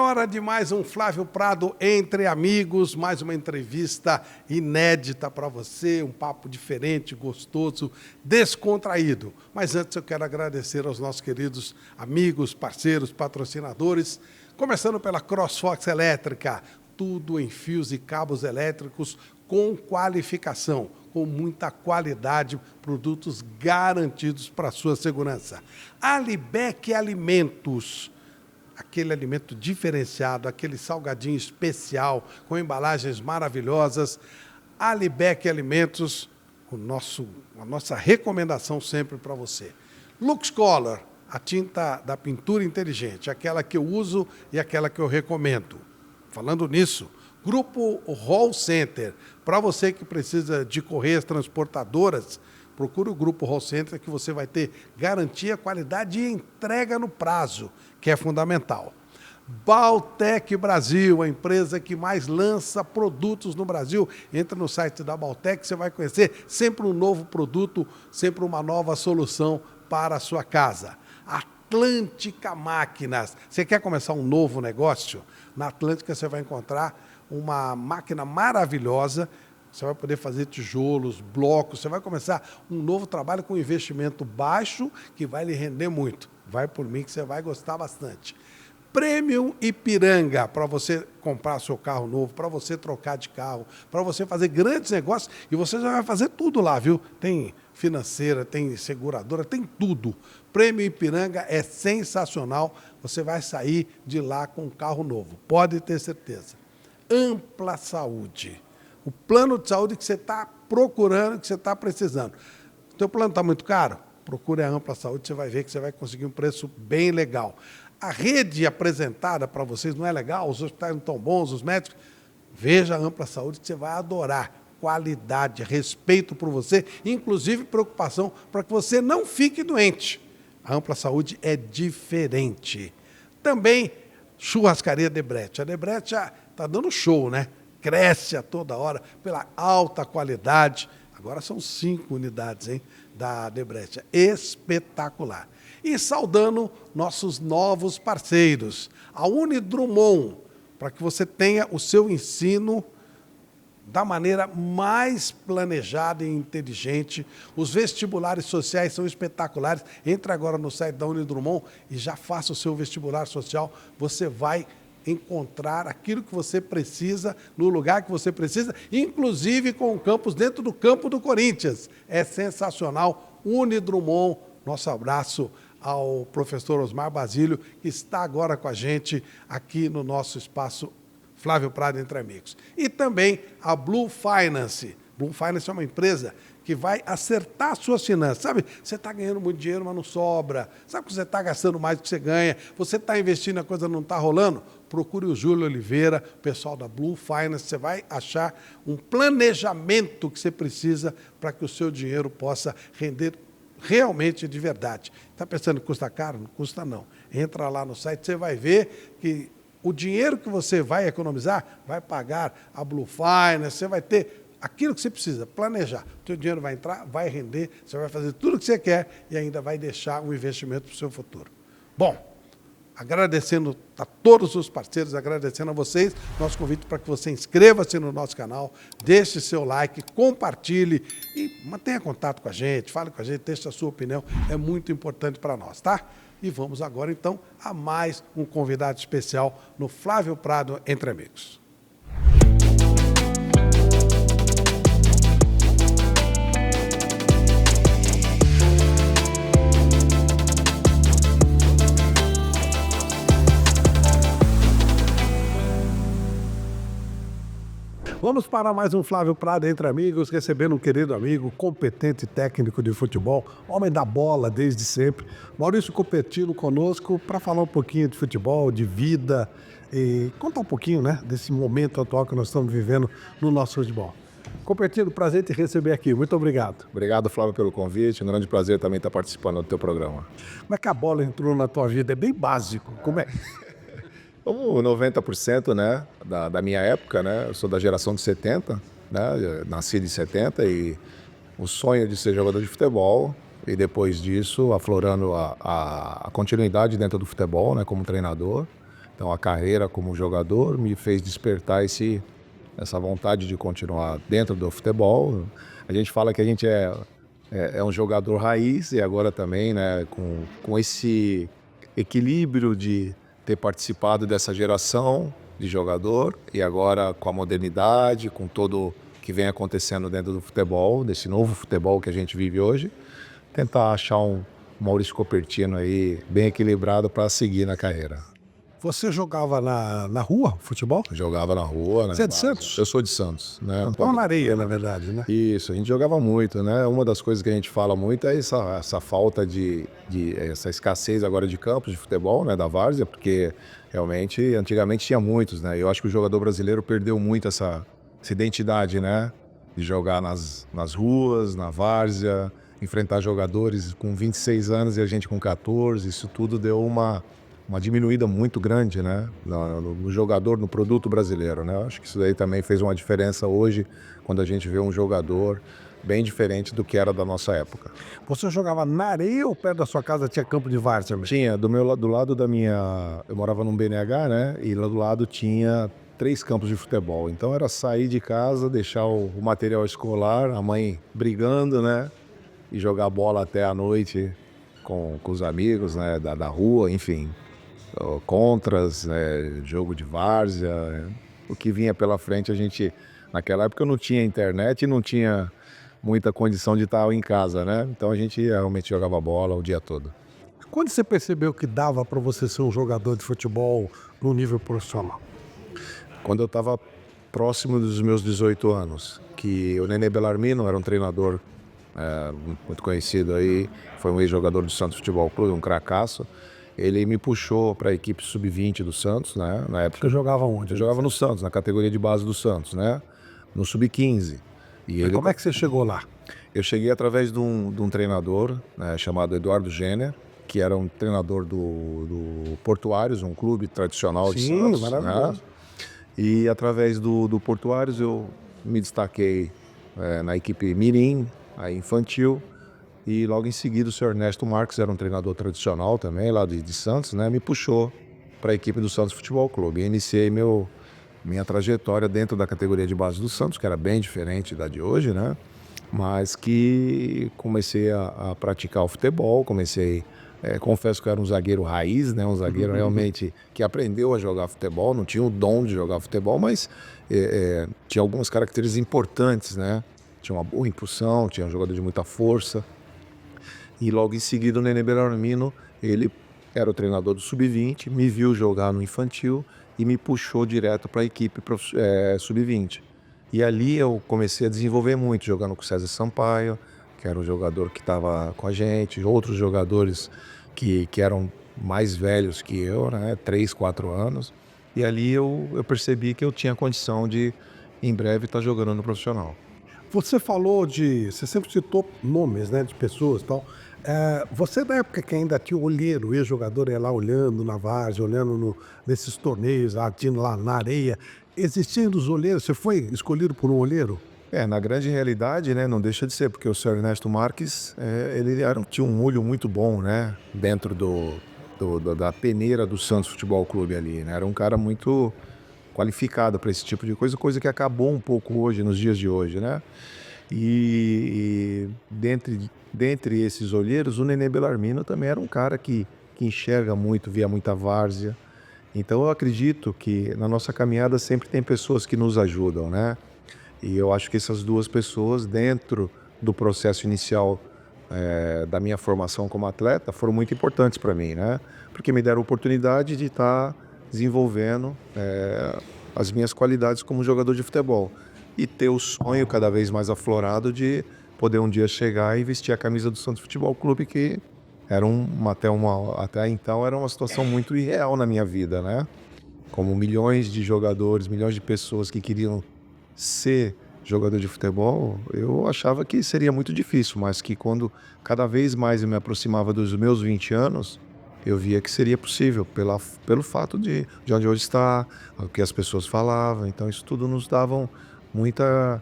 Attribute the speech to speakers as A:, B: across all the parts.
A: hora de mais um Flávio Prado Entre Amigos, mais uma entrevista inédita para você, um papo diferente, gostoso, descontraído. Mas antes eu quero agradecer aos nossos queridos amigos, parceiros, patrocinadores, começando pela CrossFox Elétrica, tudo em fios e cabos elétricos com qualificação, com muita qualidade, produtos garantidos para a sua segurança. Alibec Alimentos, aquele alimento diferenciado, aquele salgadinho especial, com embalagens maravilhosas. Alibec Alimentos, a nossa recomendação sempre para você. LuxColor, a tinta da pintura inteligente, aquela que eu uso e aquela que eu recomendo. Falando nisso, Grupo Hall Center, para você que precisa de correias transportadoras, procure o Grupo Hall Center que você vai ter garantia, qualidade e entrega no prazo, que é fundamental. Baltec Brasil, a empresa que mais lança produtos no Brasil. Entra no site da Baltec, você vai conhecer sempre um novo produto, sempre uma nova solução para a sua casa. Atlântica Máquinas. Você quer começar um novo negócio? Na Atlântica você vai encontrar uma máquina maravilhosa. Você vai poder fazer tijolos, blocos, você vai começar um novo trabalho com investimento baixo que vai lhe render muito. Vai por mim que você vai gostar bastante. Premium Ipiranga, para você comprar seu carro novo, para você trocar de carro, para você fazer grandes negócios, e você já vai fazer tudo lá, viu? Tem financeira, tem seguradora, tem tudo. Premium Ipiranga é sensacional, você vai sair de lá com um carro novo, pode ter certeza. Ampla Saúde. O plano de saúde que você está procurando, que você está precisando. O teu plano está muito caro? Procure a Ampla Saúde, você vai ver que você vai conseguir um preço bem legal. A rede apresentada para vocês não é legal? Os hospitais não estão bons, os médicos? Veja a Ampla Saúde que você vai adorar. Qualidade, respeito por você, inclusive preocupação para que você não fique doente. A Ampla Saúde é diferente. Também Churrascaria Debrecht. A Debrecht já está dando show, né? Cresce a toda hora pela alta qualidade. Agora são 5 unidades, hein, da Debrecht. Espetacular. E saudando nossos novos parceiros. A Unidrumon, para que você tenha o seu ensino da maneira mais planejada e inteligente. Os vestibulares sociais são espetaculares. Entre agora no site da Unidrumon e já faça o seu vestibular social. Você vai encontrar aquilo que você precisa, no lugar que você precisa, inclusive com o campus dentro do campo do Corinthians. É sensacional. Unidrumon, nosso abraço ao professor Osmar Basílio, que está agora com a gente aqui no nosso espaço Flávio Prado Entre Amigos. E também a Blue Finance. Blue Finance é uma empresa que vai acertar suas finanças. Sabe, você está ganhando muito dinheiro, mas não sobra. Sabe que você está gastando mais do que você ganha. Você está investindo, a coisa não está rolando? Procure o Júlio Oliveira, o pessoal da Blue Finance. Você vai achar um planejamento que você precisa para que o seu dinheiro possa render realmente de verdade. Está pensando que custa caro? Não custa não. Entra lá no site, você vai ver que o dinheiro que você vai economizar vai pagar a Blue Finance, você vai ter aquilo que você precisa, planejar. O teu dinheiro vai entrar, vai render, você vai fazer tudo o que você quer e ainda vai deixar um investimento para o seu futuro. Bom, agradecendo a todos os parceiros, agradecendo a vocês, nosso convite para que você inscreva-se no nosso canal, deixe seu like, compartilhe e mantenha contato com a gente, fale com a gente, deixe a sua opinião, é muito importante para nós, tá? E vamos agora, então, a mais um convidado especial no Flávio Prado Entre Amigos. Vamos para mais um Flávio Prado Entre Amigos, recebendo um querido amigo, competente técnico de futebol, homem da bola desde sempre, Maurício Copertino conosco para falar um pouquinho de futebol, de vida e contar um pouquinho, né, desse momento atual que nós estamos vivendo no nosso futebol. Copertino, prazer te receber aqui, muito obrigado.
B: Obrigado, Flávio, pelo convite, um grande prazer também estar participando do teu programa.
A: Como é que a bola entrou na tua vida? É bem básico, como é?
B: Como 90%, né, da minha época, né, eu sou da geração de 70, né, eu nasci de 70 e o sonho de ser jogador de futebol e depois disso aflorando a continuidade dentro do futebol, né, como treinador. Então a carreira como jogador me fez despertar essa vontade de continuar dentro do futebol. A gente fala que a gente é um jogador raiz e agora também, né, com esse equilíbrio de ter participado dessa geração de jogador e agora com a modernidade, com tudo que vem acontecendo dentro do futebol, desse novo futebol que a gente vive hoje, tentar achar um Maurício Copertino aí bem equilibrado para seguir na carreira.
A: Você jogava na rua, futebol?
B: Jogava na rua, né?
A: Você é de Santos?
B: Eu sou de Santos, né?
A: Então na areia, na verdade, né?
B: Isso, a gente jogava muito, né? Uma das coisas que a gente fala muito é essa falta essa escassez agora de campos de futebol, né? Da várzea, porque realmente antigamente tinha muitos, né? Eu acho que o jogador brasileiro perdeu muito essa identidade, né? De jogar nas ruas, na várzea, enfrentar jogadores com 26 anos e a gente com 14, isso tudo deu uma diminuída muito grande, né, no jogador, no produto brasileiro, né? Eu acho que isso daí também fez uma diferença hoje, quando a gente vê um jogador bem diferente do que era da nossa época.
A: Você jogava na areia ou perto da sua casa tinha campo de várzea mesmo?
B: Tinha, do lado da minha... Eu morava num BNH, né, e lá do lado tinha 3 campos de futebol. Então era sair de casa, deixar o material escolar, a mãe brigando, né, e jogar bola até a noite com os amigos, né, da rua, enfim. Contras, jogo de várzea, o que vinha pela frente a gente, naquela época não tinha internet e não tinha muita condição de estar em casa, né? Então a gente realmente jogava bola o dia todo.
A: Quando você percebeu que dava para você ser um jogador de futebol no nível profissional?
B: Quando eu estava próximo dos meus 18 anos, que o Nenê Bellarmino era um treinador muito conhecido aí, foi um ex-jogador do Santos Futebol Clube, um cracaço. Ele me puxou para a equipe sub-20 do Santos, né? Na época.
A: Você jogava onde?
B: Eu jogava no Santos, na categoria de base do Santos, né? No sub-15.
A: Como é que você chegou lá?
B: Eu cheguei através de um treinador, né, chamado Eduardo Jenner, que era um treinador do Portuários, um clube tradicional de Santos.
A: Sim, maravilhoso.
B: Né? E através do Portuários eu me destaquei na equipe Mirim, a infantil. E logo em seguida o senhor Ernesto Marques, era um treinador tradicional também, lá de Santos, né? Me puxou para a equipe do Santos Futebol Clube. E iniciei minha trajetória dentro da categoria de base do Santos, que era bem diferente da de hoje, né? Mas que comecei a praticar o futebol, confesso que eu era um zagueiro raiz, né? Um zagueiro realmente que aprendeu a jogar futebol, não tinha o dom de jogar futebol, mas tinha algumas características importantes, né? Tinha uma boa impulsão, tinha um jogador de muita força. E logo em seguida o Nenê Bellarmino, ele era o treinador do sub-20, me viu jogar no infantil e me puxou direto para a equipe sub-20. E ali eu comecei a desenvolver muito, jogando com o César Sampaio, que era um jogador que estava com a gente, outros jogadores que eram mais velhos que eu, né, 3, 4 anos. E ali eu percebi que eu tinha condição de, em breve, estar jogando no profissional.
A: Você sempre citou nomes, né, de pessoas e tal. Você na época que ainda tinha o olheiro, o ex-jogador ia lá olhando na várzea, olhando nesses torneios, lá na areia, existiam os olheiros, você foi escolhido por um olheiro?
B: Na grande realidade, né, não deixa de ser, porque o senhor Ernesto Marques, ele tinha um olho muito bom, né, dentro da peneira do Santos Futebol Clube ali, né, era um cara muito qualificado para esse tipo de coisa que acabou um pouco hoje, nos dias de hoje, né? E dentre esses olheiros, o Nenê Bellarmino também era um cara que enxerga muito, via muita várzea. Então eu acredito que na nossa caminhada sempre tem pessoas que nos ajudam, né? E eu acho que essas duas pessoas, dentro do processo inicial da minha formação como atleta, foram muito importantes para mim, né? Porque me deram a oportunidade de estar desenvolvendo as minhas qualidades como jogador de futebol e ter o sonho cada vez mais aflorado de poder um dia chegar e vestir a camisa do Santos Futebol Clube, que era até então era uma situação muito irreal na minha vida, né? Como milhões de jogadores, milhões de pessoas que queriam ser jogador de futebol, eu achava que seria muito difícil, mas que quando cada vez mais eu me aproximava dos meus 20 anos, eu via que seria possível, pelo fato de onde hoje está, o que as pessoas falavam. Então isso tudo nos dava muita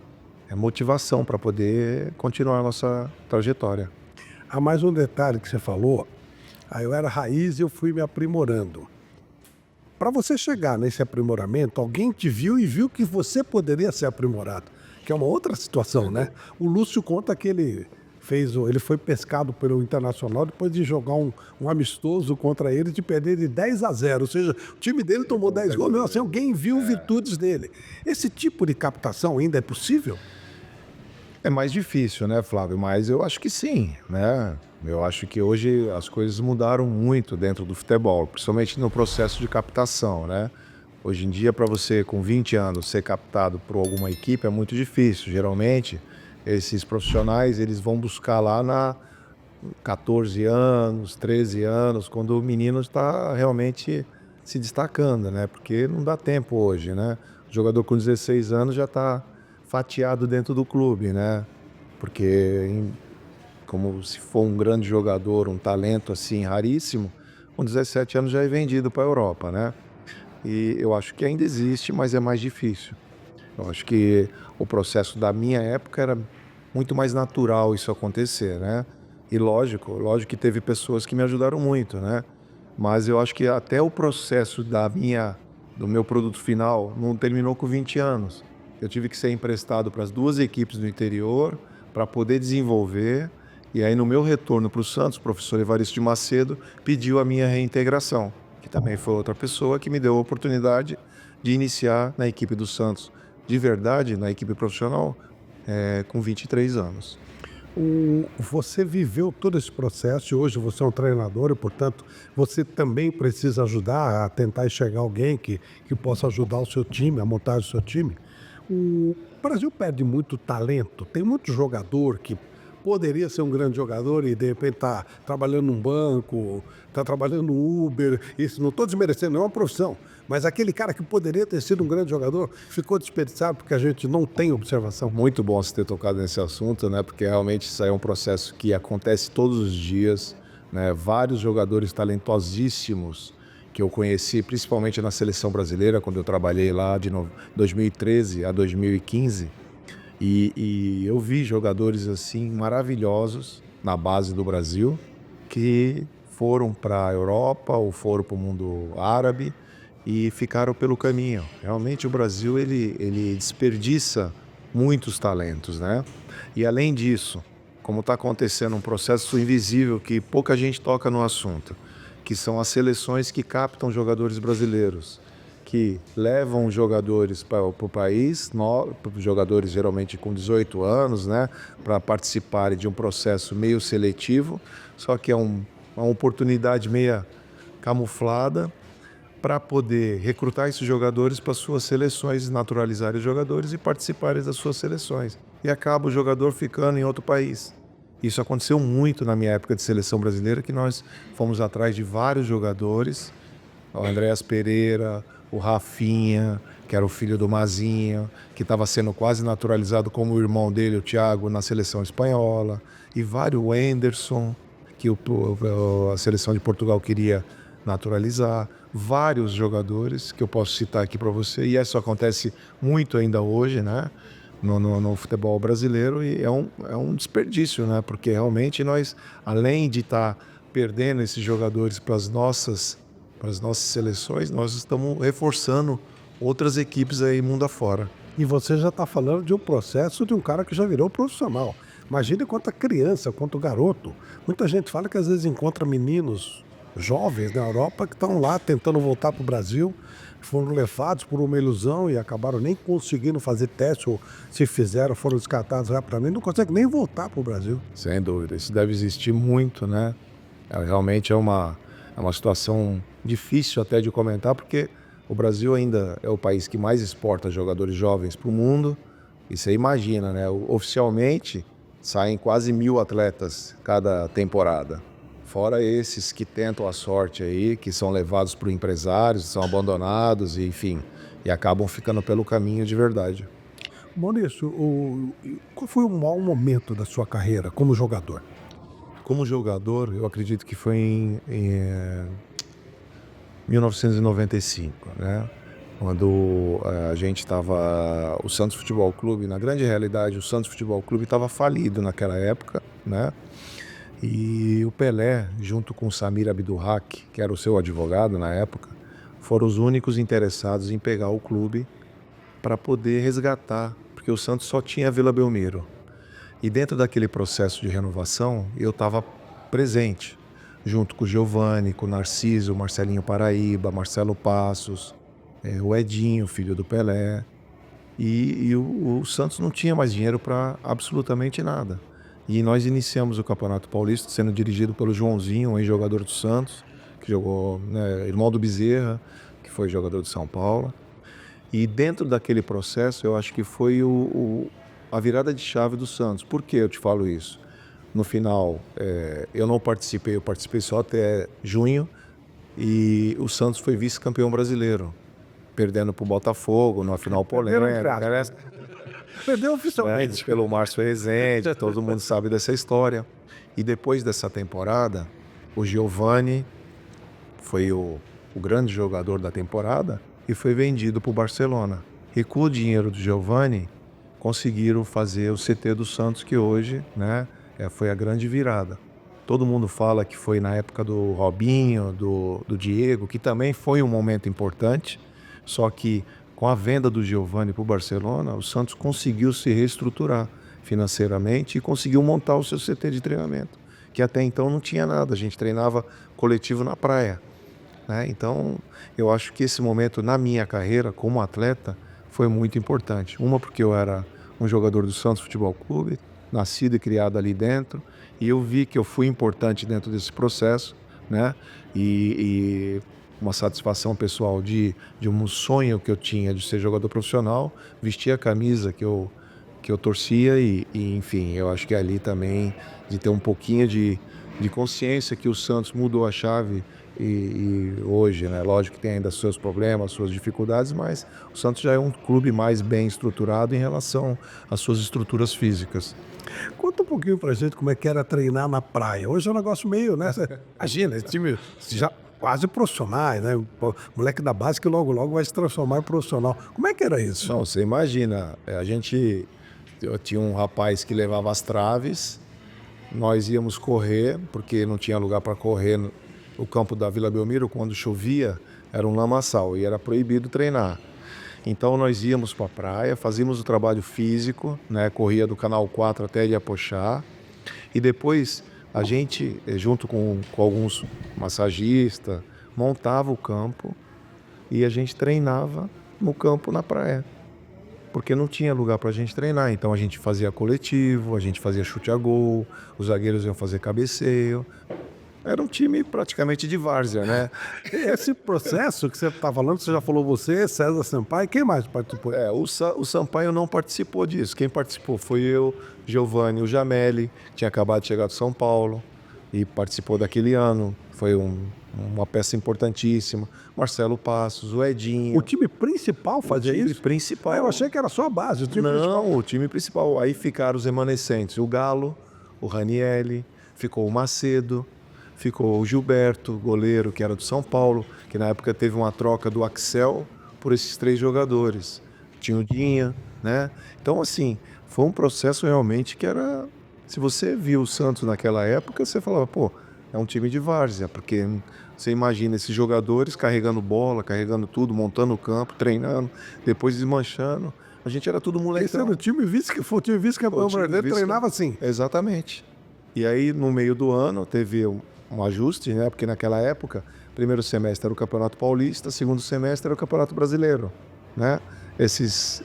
B: motivação para poder continuar a nossa trajetória.
A: Há mais um detalhe que você falou, eu era raiz e eu fui me aprimorando. Para você chegar nesse aprimoramento, alguém te viu e viu que você poderia ser aprimorado, que é uma outra situação, né? O Lúcio conta que ele foi pescado pelo Internacional depois de jogar um amistoso contra ele de perder de 10-0. Ou seja, o time dele tomou 10 gols, mesmo assim alguém viu virtudes dele. Esse tipo de captação ainda é possível?
B: É mais difícil, né, Flávio? Mas eu acho que sim, né? Eu acho que hoje as coisas mudaram muito dentro do futebol, principalmente no processo de captação, né? Hoje em dia, para você com 20 anos ser captado por alguma equipe é muito difícil. Geralmente, esses profissionais eles vão buscar lá na 14 anos, 13 anos, quando o menino está realmente se destacando, né? Porque não dá tempo hoje, né? O jogador com 16 anos já está fatiado dentro do clube, né? Porque como se for um grande jogador, um talento assim raríssimo, com 17 anos já é vendido para a Europa, né? E eu acho que ainda existe, mas é mais difícil. Eu acho que o processo da minha época era muito mais natural isso acontecer, né? E lógico que teve pessoas que me ajudaram muito, né? Mas eu acho que até o processo do meu produto final não terminou com 20 anos. Eu tive que ser emprestado para as duas equipes do interior para poder desenvolver. E aí no meu retorno para o Santos, o professor Evaristo de Macedo pediu a minha reintegração, que também foi outra pessoa que me deu a oportunidade de iniciar na equipe do Santos, de verdade, na equipe profissional, com 23 anos.
A: Você viveu todo esse processo e hoje você é um treinador e, portanto, você também precisa ajudar a tentar enxergar alguém que possa ajudar o seu time, a montar o seu time. O Brasil perde muito talento, tem muito jogador que poderia ser um grande jogador e de repente está trabalhando num banco, está trabalhando no Uber. Isso não estou desmerecendo, não é uma profissão. Mas aquele cara que poderia ter sido um grande jogador ficou desperdiçado porque a gente não tem observação.
B: Muito bom você ter tocado nesse assunto, né? Porque realmente isso aí é um processo que acontece todos os dias, né? Vários jogadores talentosíssimos que eu conheci, principalmente na seleção brasileira, quando eu trabalhei lá de 2013 a 2015. E eu vi jogadores assim maravilhosos na base do Brasil que foram para a Europa ou foram para o mundo árabe e ficaram pelo caminho. Realmente o Brasil ele desperdiça muitos talentos, né? E além disso, como está acontecendo um processo invisível que pouca gente toca no assunto, que são as seleções que captam jogadores brasileiros, que levam jogadores para o país, jogadores geralmente com 18 anos, né, para participarem de um processo meio seletivo, só que é uma oportunidade meia camuflada para poder recrutar esses jogadores para suas seleções, naturalizarem os jogadores e participarem das suas seleções. E acaba o jogador ficando em outro país. Isso aconteceu muito na minha época de seleção brasileira, que nós fomos atrás de vários jogadores, o Andréas Pereira, o Rafinha, que era o filho do Mazinho, que estava sendo quase naturalizado como o irmão dele, o Thiago, na seleção espanhola, e vários, o Henderson, que a seleção de Portugal queria naturalizar, vários jogadores que eu posso citar aqui para você, e isso acontece muito ainda hoje, né, no futebol brasileiro, e é um desperdício, né, porque realmente nós, além de estar perdendo esses jogadores para as nossas seleções, nós estamos reforçando outras equipes aí mundo afora.
A: E você já está falando de um processo de um cara que já virou profissional. Imagine quanta criança, quanto garoto. Muita gente fala que às vezes encontra meninos jovens na Europa que estão lá tentando voltar para o Brasil, foram levados por uma ilusão e acabaram nem conseguindo fazer teste, ou se fizeram, foram descartados rapidamente, não conseguem nem voltar para o Brasil.
B: Sem dúvida, isso deve existir muito, né? Realmente é uma situação difícil até de comentar, porque o Brasil ainda é o país que mais exporta jogadores jovens para o mundo. E você imagina, né? Oficialmente saem quase 1.000 atletas cada temporada. Fora esses que tentam a sorte aí, que são levados por empresários, são abandonados, enfim, e acabam ficando pelo caminho de verdade.
A: Maurício, qual foi o maior momento da sua carreira como jogador?
B: Como jogador, eu acredito que foi em 1995, né? Quando a gente estava... O Santos Futebol Clube, na grande realidade, o Santos Futebol Clube estava falido naquela época, né? E o Pelé, junto com o Samir Abdurrak, que era o seu advogado na época, foram os únicos interessados em pegar o clube para poder resgatar, porque o Santos só tinha a Vila Belmiro. E dentro daquele processo de renovação, eu estava presente, junto com o Giovani, com o Narciso, o Marcelinho Paraíba, Marcelo Passos, o Edinho, filho do Pelé. E o Santos não tinha mais dinheiro para absolutamente nada. E nós iniciamos o Campeonato Paulista sendo dirigido pelo Joãozinho, um ex-jogador do Santos, que jogou, né, irmão do Bezerra, que foi jogador de São Paulo. E dentro daquele processo, eu acho que foi a virada de chave do Santos. Por que eu te falo isso? No final, eu não participei, eu participei só até junho, e o Santos foi vice-campeão brasileiro, perdendo para o Botafogo numa final polêmica.
A: Perdeu oficialmente.
B: Pelo Márcio Rezende, todo mundo sabe dessa história. E depois dessa temporada, o Giovani foi o grande jogador da temporada e foi vendido para o Barcelona. E com o dinheiro do Giovani, conseguiram fazer o CT do Santos, que hoje, né, foi a grande virada. Todo mundo fala que foi na época do Robinho, do Diego, que também foi um momento importante, só que com a venda do Giovani para o Barcelona, o Santos conseguiu se reestruturar financeiramente e conseguiu montar o seu CT de treinamento, que até então não tinha nada, a gente treinava coletivo na praia, né? Então, eu acho que esse momento na minha carreira como atleta foi muito importante. Uma, porque eu era um jogador do Santos Futebol Clube, nascido e criado ali dentro, e eu vi que eu fui importante dentro desse processo, né? E uma satisfação pessoal de um sonho que eu tinha de ser jogador profissional, vestir a camisa que eu torcia e enfim, eu acho que ali também de ter um pouquinho de consciência que o Santos mudou a chave e hoje, né, lógico que tem ainda seus problemas, suas dificuldades, mas o Santos já é um clube mais bem estruturado em relação às suas estruturas físicas.
A: Conta um pouquinho pra gente como é que era treinar na praia. Hoje é um negócio meio, né? Imagina, esse time já quase profissionais, né? O moleque da base que logo vai se transformar em profissional. Como é que era isso?
B: Não, você imagina, eu tinha um rapaz que levava as traves, nós íamos correr, porque não tinha lugar para correr no campo da Vila Belmiro, quando chovia, era um lamaçal e era proibido treinar. Então nós íamos para a praia, fazíamos o trabalho físico, né? Corria do Canal 4 até Iapochá, e depois a gente, junto com alguns massagistas, montava o campo e a gente treinava no campo na praia, porque não tinha lugar para a gente treinar. Então a gente fazia coletivo, a gente fazia chute a gol, os zagueiros iam fazer cabeceio. Era um time praticamente de várzea, né?
A: Esse processo que você está falando, você já falou você, César Sampaio, quem mais participou?
B: O Sampaio não participou disso. Quem participou foi eu, Giovani, o Jameli, que tinha acabado de chegar de São Paulo e participou daquele ano. Foi uma peça importantíssima. Marcelo Passos, o Edinho.
A: O time principal fazia isso?
B: O time principal.
A: Eu achei que era só a base, o time principal.
B: Não, o time principal. Aí ficaram os remanescentes. O Galo, o Ranielli, ficou o Macedo, ficou o Gilberto, goleiro, que era do São Paulo, que na época teve uma troca do Axel por esses 3 jogadores. Tinha o Dinha, né? Então, assim, foi um processo realmente que era... Se você viu o Santos naquela época, você falava, pô, é um time de várzea, porque você imagina esses jogadores carregando bola, carregando tudo, montando o campo, treinando, depois desmanchando. A gente era tudo moleque.
A: Esse era o time vice-campeão brasileiro, treinava assim.
B: Exatamente. E aí, no meio do ano, teve um ajuste, né? Porque naquela época, primeiro semestre era o Campeonato Paulista, segundo semestre era o Campeonato Brasileiro, né? Esses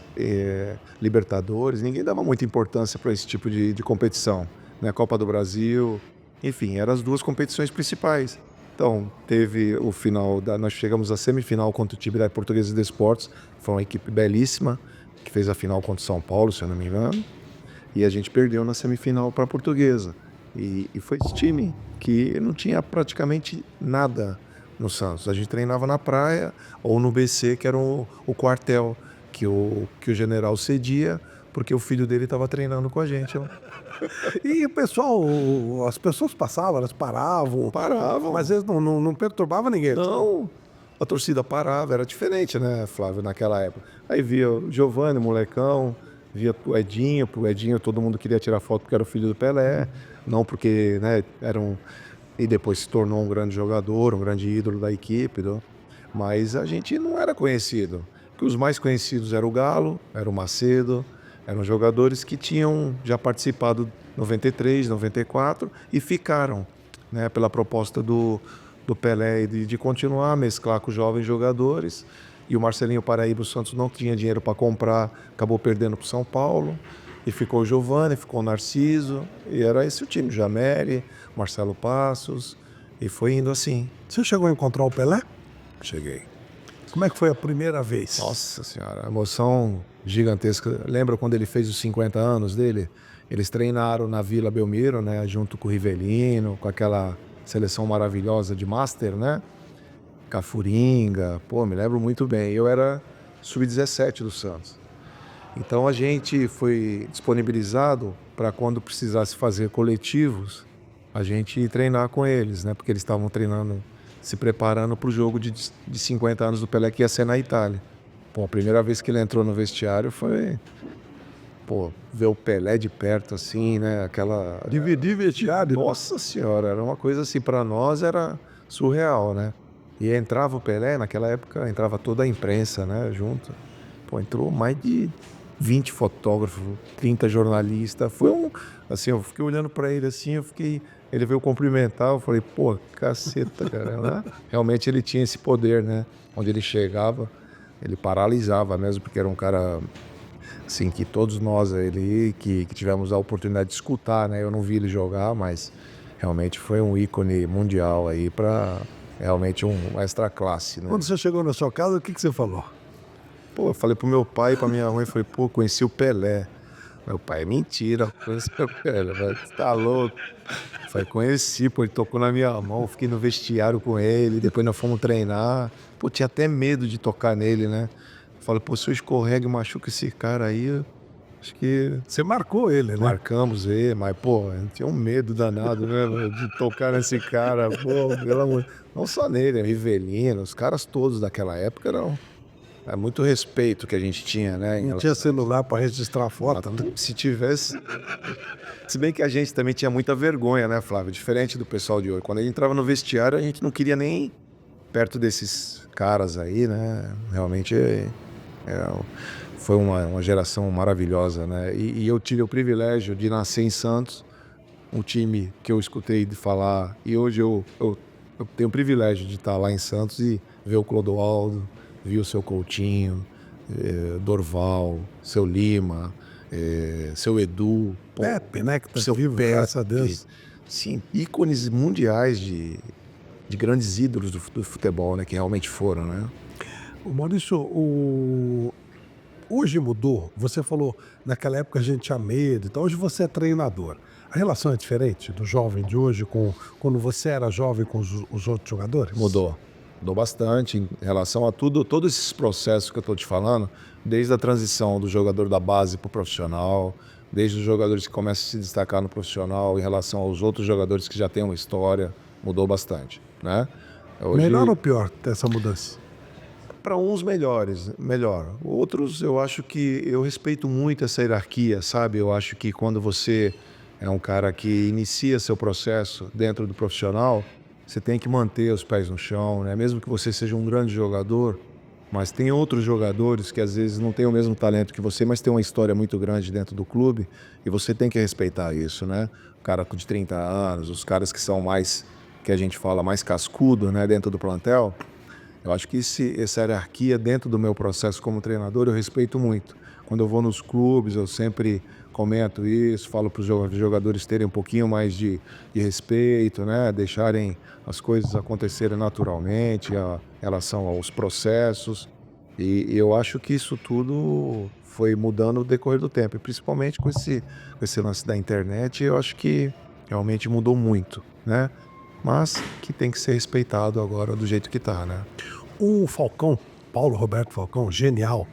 B: Libertadores, ninguém dava muita importância para esse tipo de competição, né? Copa do Brasil, enfim, eram as 2 competições principais. Então, teve o final, nós chegamos à semifinal contra o time da Portuguesa de Desportos, foi uma equipe belíssima, que fez a final contra o São Paulo, se eu não me engano, e a gente perdeu na semifinal para a Portuguesa. E foi esse time que não tinha praticamente nada no Santos. A gente treinava na praia ou no BC, que era o quartel que o general cedia, porque o filho dele estava treinando com a gente.
A: E o pessoal, as pessoas passavam, elas paravam.
B: Paravam.
A: Mas eles não perturbavam ninguém.
B: Não, a torcida parava, era diferente, né, Flávio, naquela época. Aí via o Giovani, molecão, via o Edinho, todo mundo queria tirar foto porque era o filho do Pelé, não porque, né, e depois se tornou um grande jogador, um grande ídolo da equipe. mas a gente não era conhecido. Porque os mais conhecidos eram o Galo, era o Macedo, eram jogadores que tinham já participado 93, 94 e ficaram, né, pela proposta do Pelé de continuar a mesclar com os jovens jogadores. E o Marcelinho Paraíba, o Santos não tinha dinheiro para comprar, acabou perdendo para o São Paulo. E ficou o Giovani, ficou o Narciso, e era esse o time, Jameri, Marcelo Passos, e foi indo assim.
C: Você chegou a encontrar o Pelé?
B: Cheguei.
C: Como é que foi a primeira vez?
B: Nossa Senhora, emoção gigantesca. Lembra quando ele fez os 50 anos dele? Eles treinaram na Vila Belmiro, né, junto com o Rivelino, com aquela seleção maravilhosa de Master, né? Cafuringa, pô, me lembro muito bem. Eu era sub-17 do Santos. Então a gente foi disponibilizado para quando precisasse fazer coletivos, a gente ir treinar com eles, né? Porque eles estavam treinando, se preparando para o jogo de 50 anos do Pelé que ia ser na Itália. Pô, a primeira vez que ele entrou no vestiário foi, pô, ver o Pelé de perto assim, né? Aquela...
C: Dividir vestiário.
B: Nossa Senhora, era uma coisa assim, para nós era surreal, né? E entrava o Pelé, naquela época entrava toda a imprensa, né? Junto. Pô, entrou mais de 20 fotógrafos, 30 jornalistas. Foi assim, eu fiquei olhando para ele assim, ele veio cumprimentar, eu falei, pô, caceta, cara, né? Realmente ele tinha esse poder, né? Onde ele chegava, ele paralisava mesmo, porque era um cara, assim, que todos nós ali, que tivemos a oportunidade de escutar, né? Eu não vi ele jogar, mas realmente foi um ícone mundial aí para realmente um extra classe, né?
C: Quando você chegou na sua casa, o que você falou?
B: Pô, eu falei pro meu pai e pra minha mãe, falei, pô, conheci o Pelé. Meu pai, mentira, conheci o Pelé, você tá louco. Falei, conheci, pô, ele tocou na minha mão, fiquei no vestiário com ele, depois nós fomos treinar. Pô, tinha até medo de tocar nele, né? Falei, pô, se eu escorrego e machuco esse cara aí, acho que...
C: Você marcou ele, né?
B: Marcamos ele, mas, pô, eu tinha um medo danado, né, de tocar nesse cara, pô, pelo amor... Não só nele, Rivelino, os caras todos daquela época eram... É muito respeito que a gente tinha, né?
C: Não tinha celular para registrar foto, né?
B: Se tivesse... Se bem que a gente também tinha muita vergonha, né, Flávio? Diferente do pessoal de hoje. Quando a gente entrava no vestiário, a gente não queria nem perto desses caras aí, né? Realmente foi uma geração maravilhosa, né? E eu tive o privilégio de nascer em Santos, um time que eu escutei de falar. E hoje eu tenho o privilégio de estar lá em Santos e ver o Clodoaldo, vi o seu Coutinho, Dorval, seu Lima, seu Edu.
C: Pepe, né? Que tá
B: seu
C: vivo,
B: Pepe,
C: graças a Deus.
B: Sim, ícones mundiais de grandes ídolos do futebol, né? Que realmente foram, né?
C: Maurício, hoje mudou. Você falou, naquela época a gente tinha medo, então hoje você é treinador. A relação é diferente do jovem de hoje com quando você era jovem com os outros jogadores?
B: Mudou bastante em relação a todos esses processos que eu estou te falando, desde a transição do jogador da base para o profissional, desde os jogadores que começam a se destacar no profissional em relação aos outros jogadores que já têm uma história, mudou bastante, né? Hoje,
C: melhor ou pior essa mudança?
B: Para uns melhor. Outros eu acho que eu respeito muito essa hierarquia, sabe? Eu acho que quando você é um cara que inicia seu processo dentro do profissional, você tem que manter os pés no chão, né? Mesmo que você seja um grande jogador, mas tem outros jogadores que às vezes não têm o mesmo talento que você, mas tem uma história muito grande dentro do clube e você tem que respeitar isso, né? O cara de 30 anos, os caras que são mais, que a gente fala, mais cascudo, né? Dentro do plantel. Eu acho que essa hierarquia dentro do meu processo como treinador eu respeito muito. Quando eu vou nos clubes, eu sempre comento isso, falo para os jogadores terem um pouquinho mais de respeito, né? Deixarem as coisas acontecerem naturalmente em relação aos processos. E eu acho que isso tudo foi mudando no decorrer do tempo. E principalmente com esse lance da internet, eu acho que realmente mudou muito, né? Mas que tem que ser respeitado agora do jeito que está, né?
C: O Falcão, Paulo Roberto Falcão, genial.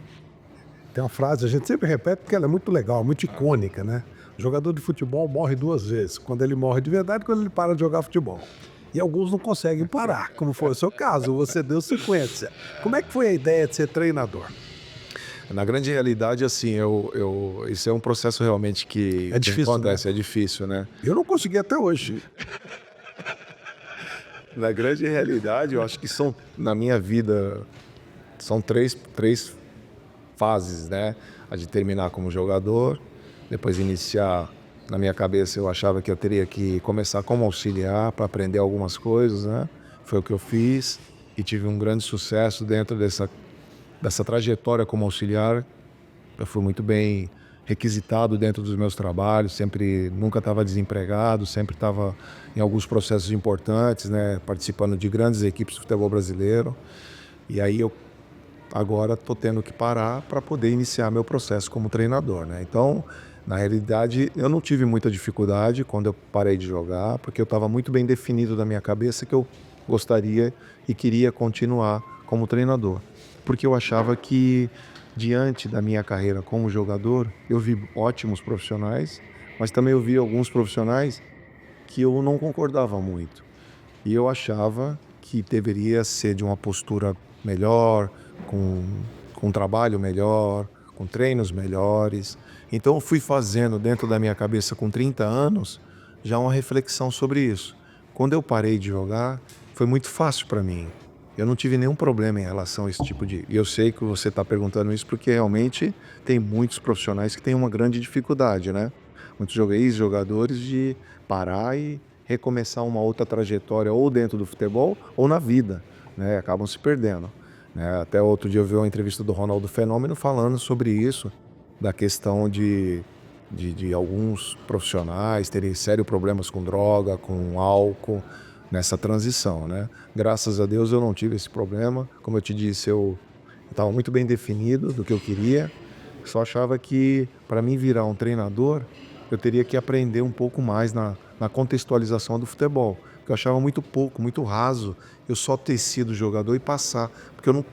C: Tem uma frase, a gente sempre repete porque ela é muito legal, muito icônica, né? O jogador de futebol morre 2 vezes. Quando ele morre de verdade e quando ele para de jogar futebol. E alguns não conseguem parar, como foi o seu caso. Você deu sequência. Como é que foi a ideia de ser treinador?
B: Na grande realidade, assim, isso é um processo realmente que
C: é difícil,
B: acontece,
C: né?
B: É difícil, né?
C: Eu não consegui até hoje.
B: Na grande realidade, eu acho que são, na minha vida, são três fases, né? A de terminar como jogador, depois iniciar, na minha cabeça eu achava que eu teria que começar como auxiliar para aprender algumas coisas, né? Foi o que eu fiz e tive um grande sucesso dentro dessa trajetória como auxiliar. Eu fui muito bem requisitado dentro dos meus trabalhos, nunca estava desempregado, sempre estava em alguns processos importantes, né? Participando de grandes equipes do futebol brasileiro. E aí eu agora estou tendo que parar para poder iniciar meu processo como treinador, né? Então, na realidade, eu não tive muita dificuldade quando eu parei de jogar, porque eu estava muito bem definido na minha cabeça que eu gostaria e queria continuar como treinador. Porque eu achava que, diante da minha carreira como jogador, eu vi ótimos profissionais, mas também eu vi alguns profissionais que eu não concordava muito. E eu achava que deveria ser de uma postura melhor, com um trabalho melhor, com treinos melhores. Então eu fui fazendo dentro da minha cabeça com 30 anos já uma reflexão sobre isso. Quando eu parei de jogar, foi muito fácil para mim. Eu não tive nenhum problema em relação a esse tipo de... E eu sei que você está perguntando isso porque realmente tem muitos profissionais que têm uma grande dificuldade, né? Muitos jogadores de parar e recomeçar uma outra trajetória ou dentro do futebol ou na vida, né? Acabam se perdendo. Até outro dia eu vi uma entrevista do Ronaldo Fenômeno falando sobre isso, da questão de alguns profissionais terem sérios problemas com droga, com álcool, nessa transição, né? Graças a Deus eu não tive esse problema. Como eu te disse, eu estava muito bem definido do que eu queria, só achava que para mim virar um treinador, eu teria que aprender um pouco mais na contextualização do futebol. Eu achava muito pouco, muito raso, eu só ter sido jogador e passar. Porque eu não...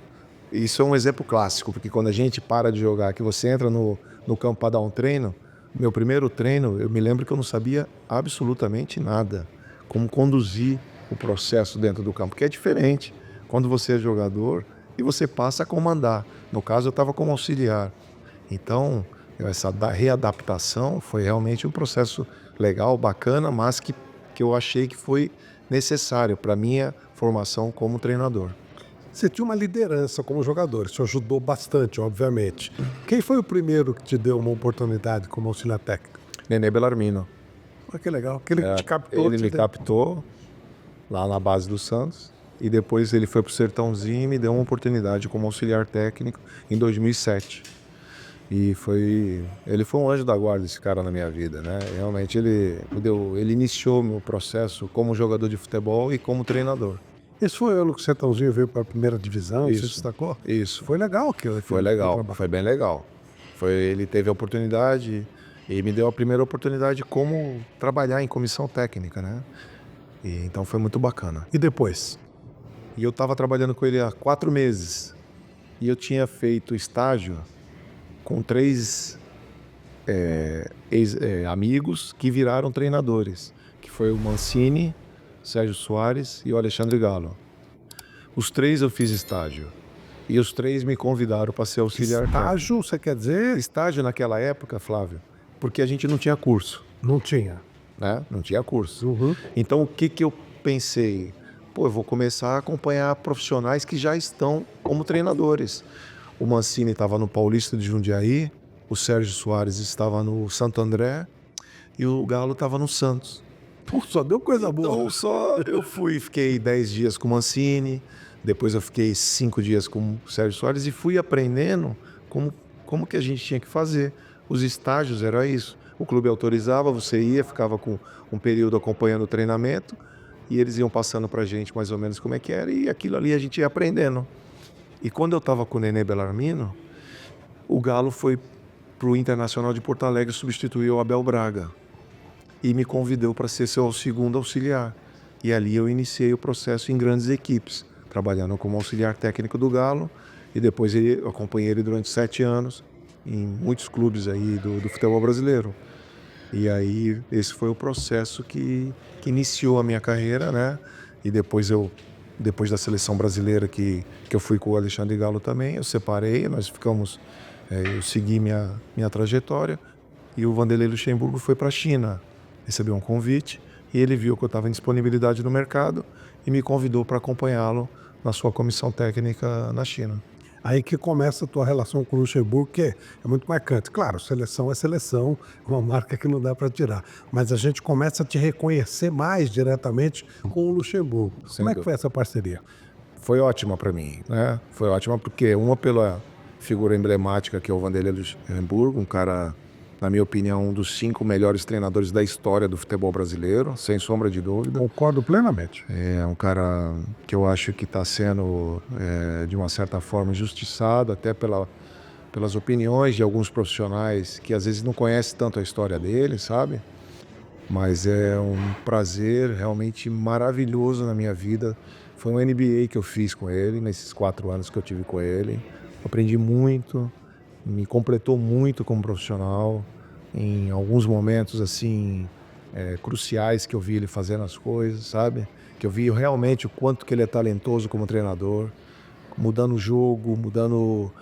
B: Isso é um exemplo clássico, porque quando a gente para de jogar, que você entra no campo para dar um treino, meu primeiro treino, eu me lembro que eu não sabia absolutamente nada. Como conduzir o processo dentro do campo, que é diferente quando você é jogador e você passa a comandar. No caso, eu estava como auxiliar. Então, essa readaptação foi realmente um processo legal, bacana, mas que eu achei que foi necessário para a minha formação como treinador.
C: Você tinha uma liderança como jogador, isso ajudou bastante, obviamente. Quem foi o primeiro que te deu uma oportunidade como auxiliar técnico?
B: Nenê Belarmino.
C: Olha que legal, que ele te captou.
B: Ele me captou lá na base do Santos e depois ele foi para o Sertãozinho e me deu uma oportunidade como auxiliar técnico em 2007. E ele foi um anjo da guarda, esse cara, na minha vida, né? Realmente ele iniciou meu processo como jogador de futebol e como treinador.
C: Esse foi o ano que o Sertãozinho veio para a primeira divisão, você destacou?
B: Isso.
C: Foi legal aquilo.
B: Foi legal, foi bem legal. Ele teve a oportunidade e me deu a primeira oportunidade como trabalhar em comissão técnica, né? E então foi muito bacana.
C: E depois?
B: E eu estava trabalhando com ele há 4 meses. E eu tinha feito estágio com 3 amigos que viraram treinadores, que foi o Mancini, Sérgio Soares e o Alexandre Galo. Os 3 eu fiz estágio. E os 3 me convidaram para ser auxiliar.
C: Estágio, você quer dizer?
B: Estágio naquela época, Flávio, porque a gente não tinha curso.
C: Não tinha.
B: Né? Não tinha curso.
C: Uhum.
B: Então o que eu pensei? Eu vou começar a acompanhar profissionais que já estão como treinadores. O Mancini estava no Paulista de Jundiaí, o Sérgio Soares estava no Santo André e o Galo estava no Santos.
C: Pô, só deu coisa boa.
B: Então eu fiquei 10 dias com o Mancini, depois eu fiquei 5 dias com o Sérgio Soares e fui aprendendo como que a gente tinha que fazer. Os estágios era isso. O clube autorizava, você ia, ficava com um período acompanhando o treinamento e eles iam passando pra gente mais ou menos como é que era e aquilo ali a gente ia aprendendo. E quando eu estava com o Nenê Belarmino, o Galo foi pro Internacional de Porto Alegre substituir o Abel Braga e me convidou para ser seu segundo auxiliar. E ali eu iniciei o processo em grandes equipes, trabalhando como auxiliar técnico do Galo e depois eu acompanhei ele durante 7 anos em muitos clubes aí do futebol brasileiro. E aí esse foi o processo que iniciou a minha carreira, né? E depois da seleção brasileira que eu fui com o Alexandre Galo também, eu separei, nós ficamos, eu segui minha trajetória e o Vanderlei Luxemburgo foi para a China, recebeu um convite e ele viu que eu estava em disponibilidade no mercado e me convidou para acompanhá-lo na sua comissão técnica na China.
C: Aí que começa a tua relação com o Luxemburgo, que é muito marcante. Claro, seleção é seleção, é uma marca que não dá para tirar. Mas a gente começa a te reconhecer mais diretamente com o Luxemburgo. Como é que foi essa parceria?
B: Foi ótima para mim, né? Foi ótima porque, uma, pela figura emblemática que é o Vanderlei Luxemburgo, um cara, na minha opinião, um dos 5 melhores treinadores da história do futebol brasileiro, sem sombra de dúvida.
C: Concordo plenamente.
B: É um cara que eu acho que está sendo, de uma certa forma, injustiçado, até pelas opiniões de alguns profissionais que às vezes não conhecem tanto a história dele, sabe? Mas é um prazer realmente maravilhoso na minha vida. Foi um MBA que eu fiz com ele, nesses 4 anos que eu tive com ele. Aprendi muito, me completou muito como profissional. Em alguns momentos, assim, cruciais que eu vi ele fazendo as coisas, sabe? Que eu vi realmente o quanto que ele é talentoso como treinador. Mudando o jogo, mudando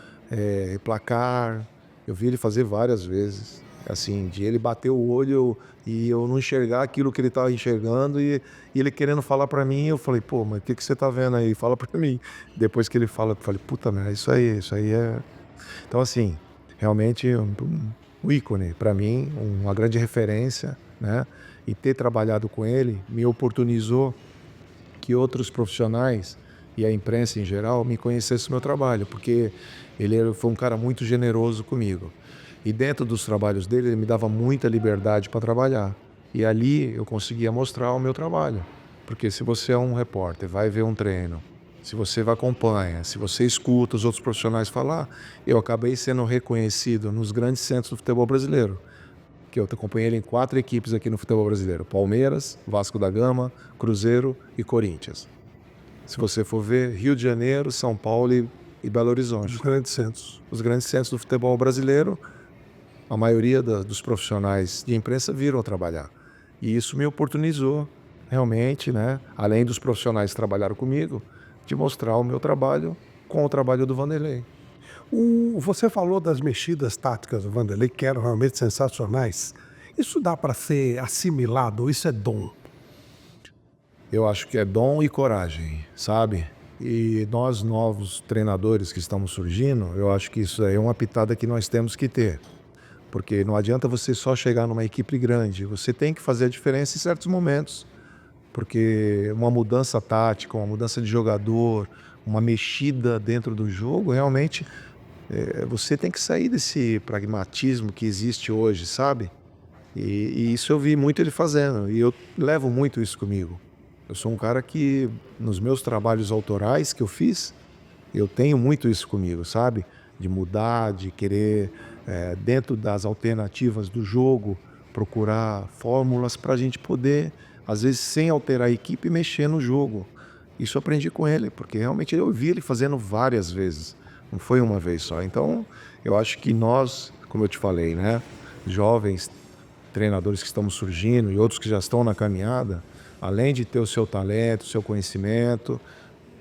B: placar. Eu vi ele fazer várias vezes. Assim, de ele bater o olho e eu não enxergar aquilo que ele estava enxergando e ele querendo falar para mim, eu falei, pô, mas o que você tá vendo aí? Fala para mim. Depois que ele fala, eu falei, puta merda, isso aí é... Então, assim, realmente um ícone para mim, uma grande referência, né? E ter trabalhado com ele me oportunizou que outros profissionais e a imprensa em geral me conhecessem o meu trabalho, porque ele foi um cara muito generoso comigo. E dentro dos trabalhos dele, ele me dava muita liberdade para trabalhar. E ali eu conseguia mostrar o meu trabalho. Porque se você é um repórter, vai ver um treino, se você acompanha, se você escuta os outros profissionais falar, eu acabei sendo reconhecido nos grandes centros do futebol brasileiro. Que eu acompanhei ele em 4 equipes aqui no futebol brasileiro. Palmeiras, Vasco da Gama, Cruzeiro e Corinthians. Se você for ver, Rio de Janeiro, São Paulo e Belo Horizonte.
C: Os grandes centros.
B: Os grandes centros do futebol brasileiro. A maioria dos profissionais de imprensa viram trabalhar. E isso me oportunizou, realmente, né? Além dos profissionais que trabalharam comigo, de mostrar o meu trabalho com o trabalho do Vanderlei.
C: Você falou das mexidas táticas do Vanderlei, que eram realmente sensacionais. Isso dá para ser assimilado ou isso é dom?
B: Eu acho que é dom e coragem, sabe? E nós, novos treinadores que estamos surgindo, eu acho que isso é uma pitada que nós temos que ter. Porque não adianta você só chegar numa equipe grande, você tem que fazer a diferença em certos momentos. Porque uma mudança tática, uma mudança de jogador, uma mexida dentro do jogo, realmente você tem que sair desse pragmatismo que existe hoje, sabe? E isso eu vi muito ele fazendo, e eu levo muito isso comigo. Eu sou um cara que, nos meus trabalhos autorais que eu fiz, eu tenho muito isso comigo, sabe? De mudar, de querer... dentro das alternativas do jogo, procurar fórmulas para a gente poder, às vezes sem alterar a equipe, mexer no jogo. Isso eu aprendi com ele, porque realmente eu vi ele fazendo várias vezes, não foi uma vez só. Então, eu acho que nós, como eu te falei, né, jovens treinadores que estamos surgindo e outros que já estão na caminhada, além de ter o seu talento, o seu conhecimento,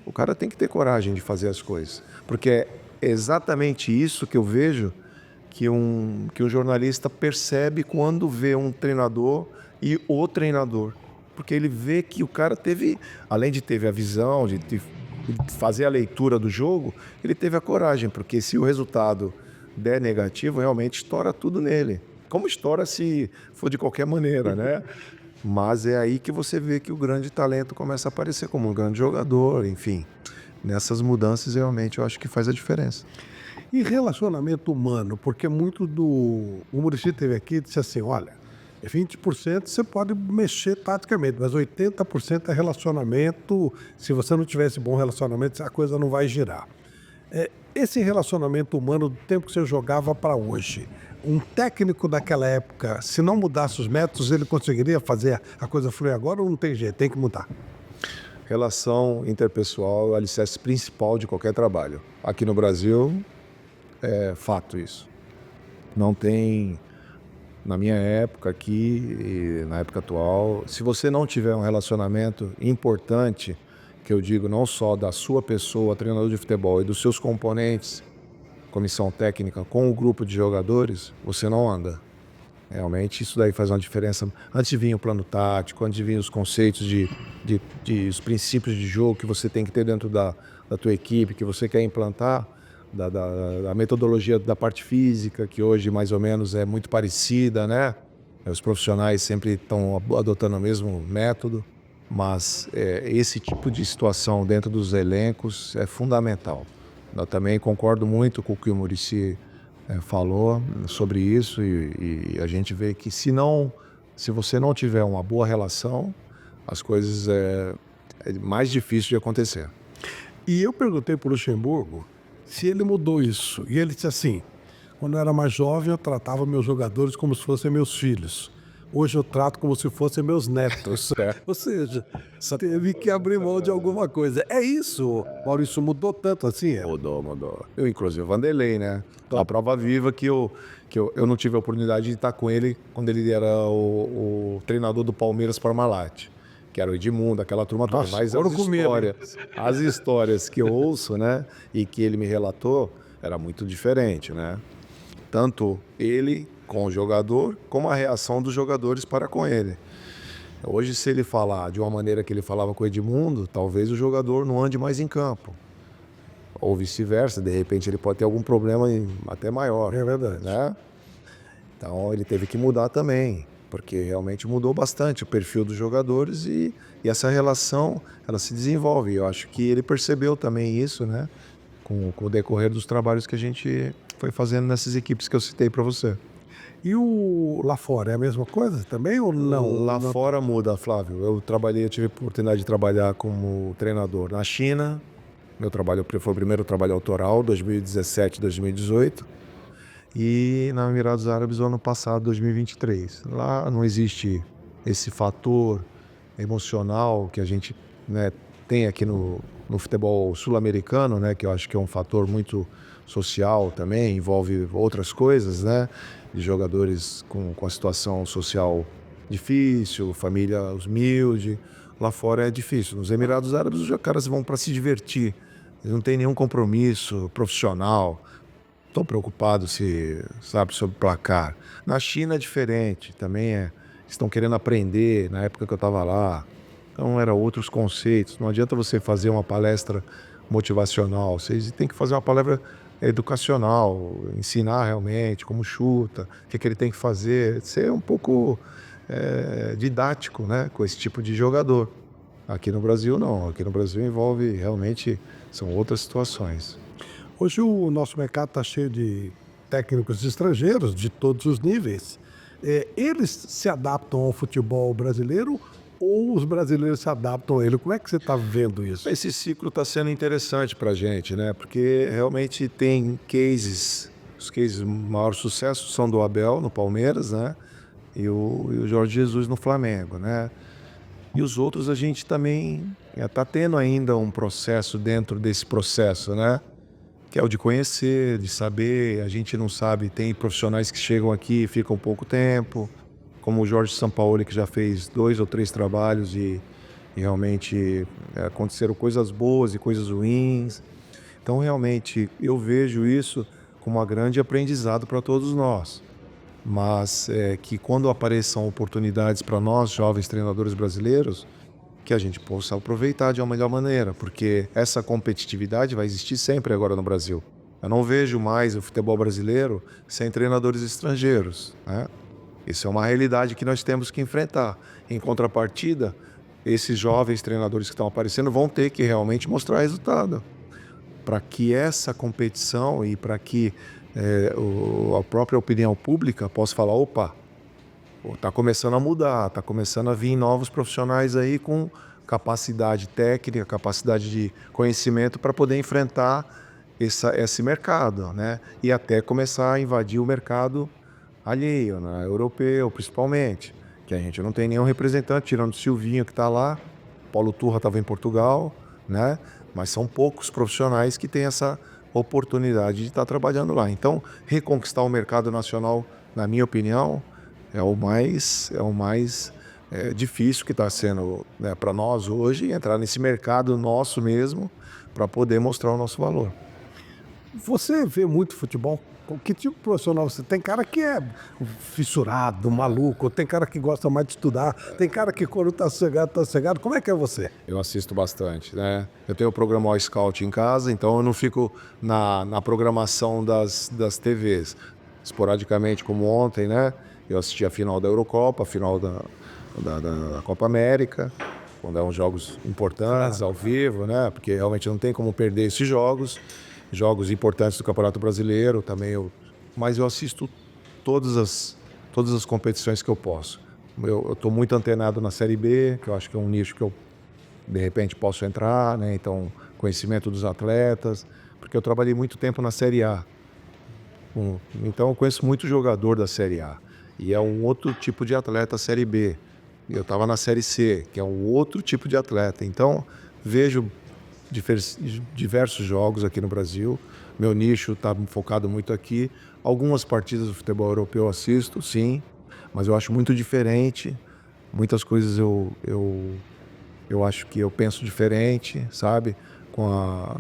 B: o cara tem que ter coragem de fazer as coisas. Porque é exatamente isso que eu vejo que um jornalista percebe quando vê um treinador e o treinador. Porque ele vê que o cara teve, além de ter a visão, de fazer a leitura do jogo, ele teve a coragem, porque se o resultado der negativo, realmente estoura tudo nele. Como estoura se for de qualquer maneira, né? Mas é aí que você vê que o grande talento começa a aparecer como um grande jogador, enfim. Nessas mudanças, realmente, eu acho que faz a diferença.
C: E relacionamento humano, porque muito do... O Muricy teve aqui e disse assim, olha, 20% você pode mexer taticamente, mas 80% é relacionamento. Se você não tivesse bom relacionamento, a coisa não vai girar. Esse relacionamento humano do tempo que você jogava para hoje, um técnico daquela época, se não mudasse os métodos, ele conseguiria fazer a coisa fluir agora ou não tem jeito, tem que mudar?
B: Relação interpessoal é o alicerce principal de qualquer trabalho. Aqui no Brasil, é fato isso. Não tem, na minha época aqui e na época atual, se você não tiver um relacionamento importante, que eu digo não só da sua pessoa, treinador de futebol, e dos seus componentes, comissão técnica, com o grupo de jogadores, você não anda. Realmente isso daí faz uma diferença. Antes de vir o plano tático, antes de vir os conceitos os princípios de jogo que você tem que ter dentro da tua equipe, que você quer implantar, da metodologia da parte física, que hoje mais ou menos é muito parecida, né? Os profissionais sempre estão adotando o mesmo método, mas esse tipo de situação dentro dos elencos é fundamental. Eu também concordo muito com o que o Muricy falou sobre isso e a gente vê que se você não tiver uma boa relação, as coisas é mais difícil de acontecer.
C: E eu perguntei para o Luxemburgo se ele mudou isso. E ele disse assim: quando eu era mais jovem, eu tratava meus jogadores como se fossem meus filhos. Hoje eu trato como se fossem meus netos. Ou seja, teve que abrir mão de alguma coisa. É isso, Maurício, mudou tanto assim?
B: Mudou. Eu, inclusive, o Vanderlei, né? A prova viva que eu não tive a oportunidade de estar com ele quando ele era o treinador do Palmeiras Parmalat, que era o Edmundo, aquela turma toda. Mas as histórias que eu ouço, né, e que ele me relatou, era muito diferente, né? Tanto ele com o jogador, como a reação dos jogadores para com ele. Hoje, se ele falar de uma maneira que ele falava com o Edmundo, talvez o jogador não ande mais em campo. Ou vice-versa, de repente ele pode ter algum problema até maior.
C: É verdade.
B: Né? Então ele teve que mudar também, porque realmente mudou bastante o perfil dos jogadores e essa relação, ela se desenvolve. Eu acho que ele percebeu também isso, né? Com o decorrer dos trabalhos que a gente foi fazendo nessas equipes que eu citei para você.
C: E o lá fora é a mesma coisa também ou não?
B: Lá fora muda, Flávio. Eu tive a oportunidade de trabalhar como treinador na China. Meu trabalho foi o primeiro trabalho autoral, 2017, 2018. E na Emirados Árabes, o ano passado, 2023. Lá não existe esse fator emocional que a gente, né, tem aqui no futebol sul-americano, né, que eu acho que é um fator muito social também, envolve outras coisas, né? De jogadores com a situação social difícil, família humilde. Lá fora é difícil. Nos Emirados Árabes, os caras vão para se divertir. Eles não têm nenhum compromisso profissional. Estão preocupados sobre placar. Na China é diferente. Também estão querendo aprender. Na época que eu estava lá, então eram outros conceitos. Não adianta você fazer uma palestra motivacional. Você tem que fazer uma palavra educacional, ensinar realmente como chuta, o que ele tem que fazer, ser um pouco didático, né, com esse tipo de jogador. Aqui no Brasil não, aqui no Brasil envolve realmente, são outras situações.
C: Hoje o nosso mercado está cheio de técnicos estrangeiros de todos os níveis. Eles se adaptam ao futebol brasileiro ou os brasileiros se adaptam a ele? Como é que você está vendo isso?
B: Esse ciclo está sendo interessante para a gente, né? Porque realmente tem cases, os cases de maior sucesso são do Abel no Palmeiras, né? E o Jorge Jesus no Flamengo, né? E os outros a gente também está tendo ainda um processo dentro desse processo, né? Que é o de conhecer, de saber. A gente não sabe, tem profissionais que chegam aqui e ficam pouco tempo, como o Jorge Sampaoli, que já fez 2 ou 3 trabalhos e realmente aconteceram coisas boas e coisas ruins. Então, realmente, eu vejo isso como um grande aprendizado para todos nós. Mas que quando apareçam oportunidades para nós, jovens treinadores brasileiros, que a gente possa aproveitar de uma melhor maneira, porque essa competitividade vai existir sempre agora no Brasil. Eu não vejo mais o futebol brasileiro sem treinadores estrangeiros, né? Isso é uma realidade que nós temos que enfrentar. Em contrapartida, esses jovens treinadores que estão aparecendo vão ter que realmente mostrar resultado. Para que essa competição e para que a própria opinião pública possa falar, opa, está começando a mudar, está começando a vir novos profissionais aí com capacidade técnica, capacidade de conhecimento para poder enfrentar esse mercado, né? E até começar a invadir o mercado alheio, né? Europeu principalmente, que a gente não tem nenhum representante, tirando o Silvinho que está lá, Paulo Turra estava em Portugal, né? Mas são poucos profissionais que têm essa oportunidade de estar trabalhando lá. Então, reconquistar o mercado nacional, na minha opinião, é o mais difícil que está sendo, né, para nós hoje, entrar nesse mercado nosso mesmo para poder mostrar o nosso valor.
C: Você vê muito futebol Que tipo de profissional você tem? Cara que é fissurado, maluco, tem cara que gosta mais de estudar, tem cara que quando tá sossegado. Como é que é você?
B: Eu assisto bastante, né? Eu tenho o programa All Scout em casa, então eu não fico na programação das TVs. Esporadicamente, como ontem, né? Eu assisti a final da Eurocopa, a final da Copa América, quando é uns jogos importantes, ao vivo, né? Porque realmente não tem como perder esses jogos importantes do Campeonato Brasileiro também. Mas eu assisto todas as competições que eu posso. Eu estou muito antenado na Série B, que eu acho que é um nicho que eu, de repente, posso entrar, né? Então, conhecimento dos atletas, porque eu trabalhei muito tempo na Série A. Então, eu conheço muito jogador da Série A. E é um outro tipo de atleta, a Série B. Eu estava na Série C, que é um outro tipo de atleta. Então, vejo diversos jogos aqui no Brasil. Meu nicho está focado muito aqui. Algumas partidas do futebol europeu eu assisto, sim, mas eu acho muito diferente. Muitas coisas eu acho que eu penso diferente, sabe? Com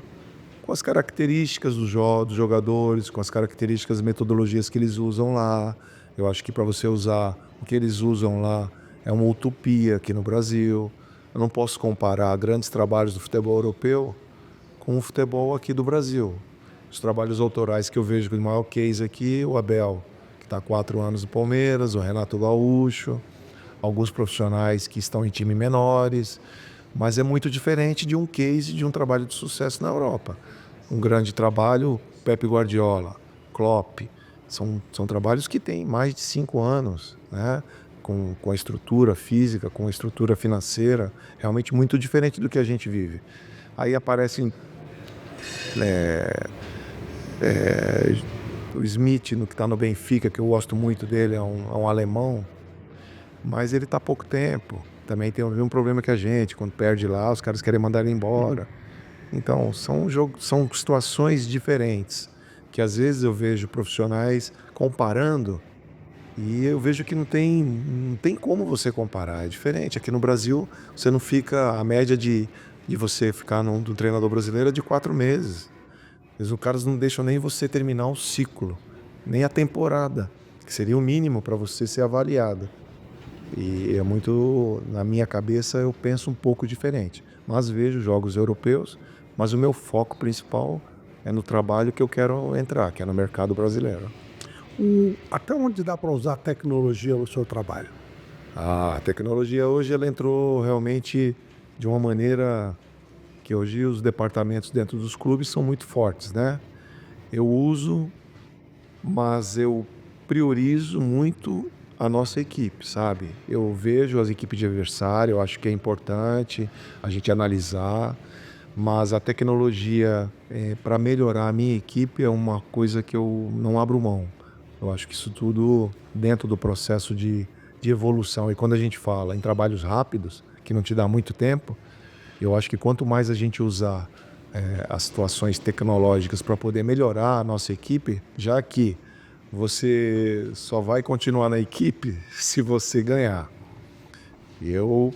B: as características dos jogadores, com as características, metodologias que eles usam lá. Eu acho que para você usar o que eles usam lá é uma utopia aqui no Brasil. Eu não posso comparar grandes trabalhos do futebol europeu com o futebol aqui do Brasil. Os trabalhos autorais que eu vejo com o maior case aqui, o Abel, que está há 4 anos no Palmeiras, o Renato Gaúcho, alguns profissionais que estão em times menores, mas é muito diferente de um case de um trabalho de sucesso na Europa. Um grande trabalho, Pep Guardiola, Klopp, são trabalhos que têm mais de 5 anos, né? Com a estrutura física, com a estrutura financeira, realmente muito diferente do que a gente vive. Aí aparecem o Smith, no que está no Benfica, que eu gosto muito dele, é um alemão, mas ele está há pouco tempo. Também tem o mesmo problema que a gente, quando perde lá, os caras querem mandar ele embora. Então, são situações diferentes, que às vezes eu vejo profissionais comparando e eu vejo que não tem como você comparar, é diferente. Aqui no Brasil, você não fica, a média de você ficar do treinador brasileiro é de 4 meses. Os caras não deixam nem você terminar o ciclo, nem a temporada, que seria o mínimo para você ser avaliado. E é muito, na minha cabeça, eu penso um pouco diferente. Mas vejo jogos europeus, mas o meu foco principal é no trabalho que eu quero entrar, que é no mercado brasileiro.
C: Até onde dá para usar tecnologia no seu trabalho?
B: A tecnologia hoje ela entrou realmente de uma maneira que hoje os departamentos dentro dos clubes são muito fortes, né? Eu uso, mas eu priorizo muito a nossa equipe, sabe? Eu vejo as equipes de adversário, eu acho que é importante a gente analisar, mas a tecnologia para melhorar a minha equipe é uma coisa que eu não abro mão. Eu acho que isso tudo dentro do processo de evolução. E quando a gente fala em trabalhos rápidos, que não te dá muito tempo, eu acho que quanto mais a gente usar as situações tecnológicas para poder melhorar a nossa equipe, já que você só vai continuar na equipe se você ganhar. Eu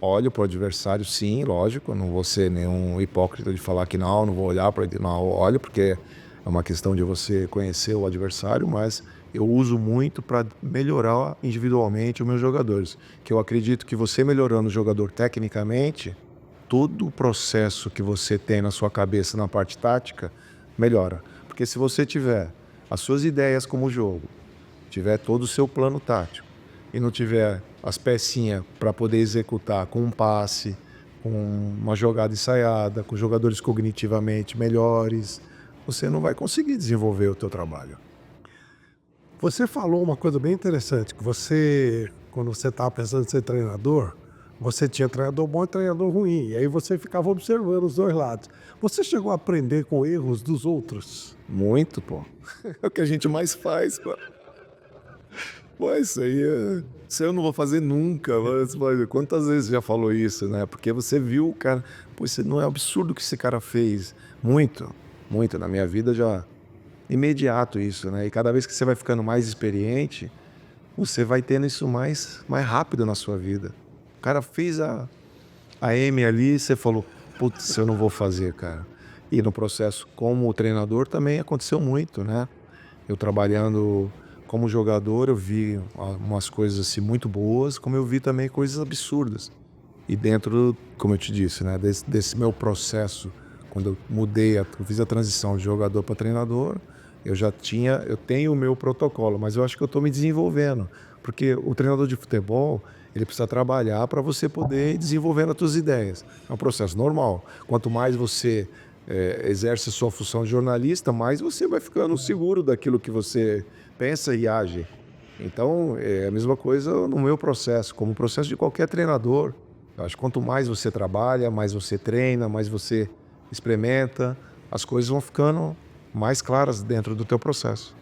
B: olho para o adversário, sim, lógico, não vou ser nenhum hipócrita de falar que não vou olhar para ele, não, eu olho porque é uma questão de você conhecer o adversário, mas eu uso muito para melhorar individualmente os meus jogadores. Que eu acredito que você melhorando o jogador tecnicamente, todo o processo que você tem na sua cabeça na parte tática melhora. Porque se você tiver as suas ideias como jogo, tiver todo o seu plano tático e não tiver as pecinhas para poder executar com um passe, com uma jogada ensaiada, com jogadores cognitivamente melhores, você não vai conseguir desenvolver o teu trabalho.
C: Você falou uma coisa bem interessante, que você, quando você estava pensando em ser treinador, você tinha treinador bom e treinador ruim, e aí você ficava observando os dois lados. Você chegou a aprender com erros dos outros?
B: Muito, pô. É o que a gente mais faz, pô. Pô, isso eu não vou fazer nunca. Mas, quantas vezes já falou isso, né? Porque você viu o cara... Pô, isso não é absurdo o que esse cara fez. Muito, muito. Na minha vida já... Imediato isso, né? E cada vez que você vai ficando mais experiente, você vai tendo isso mais rápido na sua vida. O cara fez a M ali, você falou, putz, eu não vou fazer, cara. E no processo como treinador também aconteceu muito, né? Eu trabalhando como jogador, eu vi umas coisas assim muito boas, como eu vi também coisas absurdas. E dentro, como eu te disse, né, desse meu processo, quando eu mudei, eu fiz a transição de jogador para treinador, eu tenho o meu protocolo, mas eu acho que eu estou me desenvolvendo, porque o treinador de futebol, ele precisa trabalhar para você poder ir desenvolvendo as suas ideias. É um processo normal. Quanto mais você exerce a sua função de jornalista, mais você vai ficando seguro daquilo que você pensa e age. Então, é a mesma coisa no meu processo, como o processo de qualquer treinador. Eu acho que quanto mais você trabalha, mais você treina, mais você experimenta, as coisas vão ficando mais claras dentro do teu processo.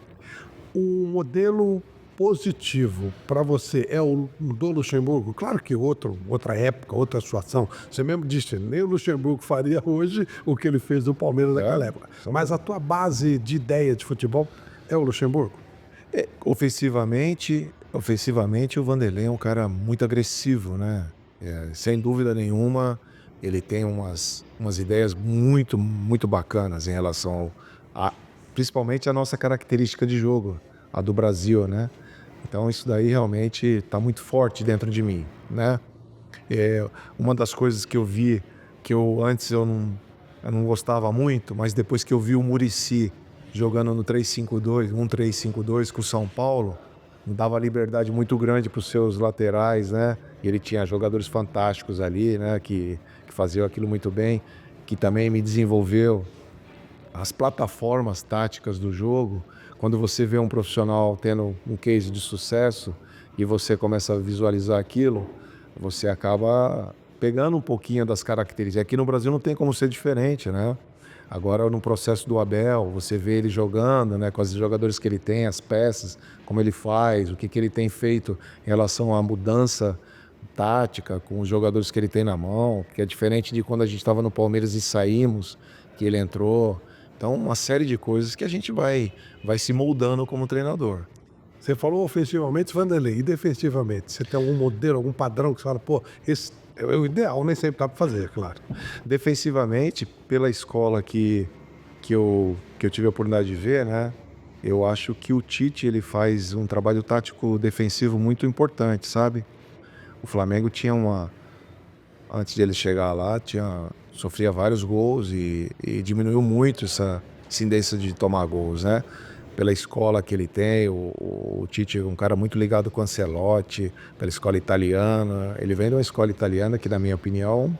C: O modelo positivo para você é o do Luxemburgo? Claro que outra época, outra situação. Você mesmo disse, nem o Luxemburgo faria hoje o que ele fez do Palmeiras naquela época. Mas a tua base de ideia de futebol é o Luxemburgo?
B: Ofensivamente, o Vanderlei é um cara muito agressivo, né? Sem dúvida nenhuma, ele tem umas ideias muito, muito bacanas em relação principalmente a nossa característica de jogo, a do Brasil, né? Então isso daí realmente está muito forte dentro de mim, né? Uma das coisas que eu vi, que antes eu não gostava muito, mas depois que eu vi o Muricy jogando no 3-5-2 com o São Paulo, dava liberdade muito grande para os seus laterais, né? E ele tinha jogadores fantásticos ali, né? Que faziam aquilo muito bem, que também me desenvolveu. As plataformas táticas do jogo, quando você vê um profissional tendo um case de sucesso e você começa a visualizar aquilo, você acaba pegando um pouquinho das características. Aqui no Brasil não tem como ser diferente, né? Agora, no processo do Abel, você vê ele jogando, né, com os jogadores que ele tem, as peças, como ele faz, o que ele tem feito em relação à mudança tática com os jogadores que ele tem na mão, que é diferente de quando a gente estava no Palmeiras e saímos, que ele entrou. Então, uma série de coisas que a gente vai se moldando como treinador.
C: Você falou ofensivamente, Vanderlei, e defensivamente? Você tem algum modelo, algum padrão que você fala, pô, esse é o ideal, nem sempre dá para fazer, claro.
B: Defensivamente, pela escola que eu tive a oportunidade de ver, né? Eu acho que o Tite ele faz um trabalho tático defensivo muito importante, sabe? O Flamengo tinha antes de ele chegar lá, sofria vários gols e diminuiu muito essa incidência de tomar gols, né? Pela escola que ele tem, o Tite é um cara muito ligado com o Ancelotti, pela escola italiana. Ele vem de uma escola italiana que, na minha opinião,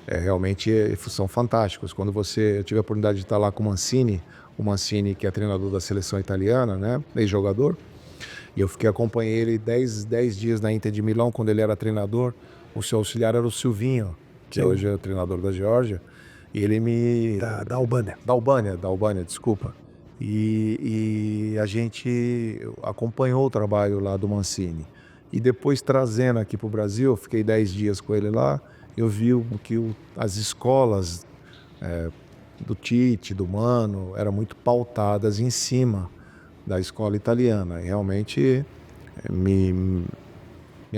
B: realmente são fantásticos. Quando eu tive a oportunidade de estar lá com o Mancini que é treinador da seleção italiana, né, ex-jogador, e eu acompanhei ele 10 dias na Inter de Milão, quando ele era treinador. O seu auxiliar era o Silvinho, que hoje é o treinador da Geórgia, e ele
C: Da Albânia.
B: Da Albânia, desculpa. E a gente acompanhou o trabalho lá do Mancini. E depois, trazendo aqui para o Brasil, eu fiquei 10 dias com ele lá, eu vi que as escolas do Tite, do Mano, eram muito pautadas em cima da escola italiana. E realmente me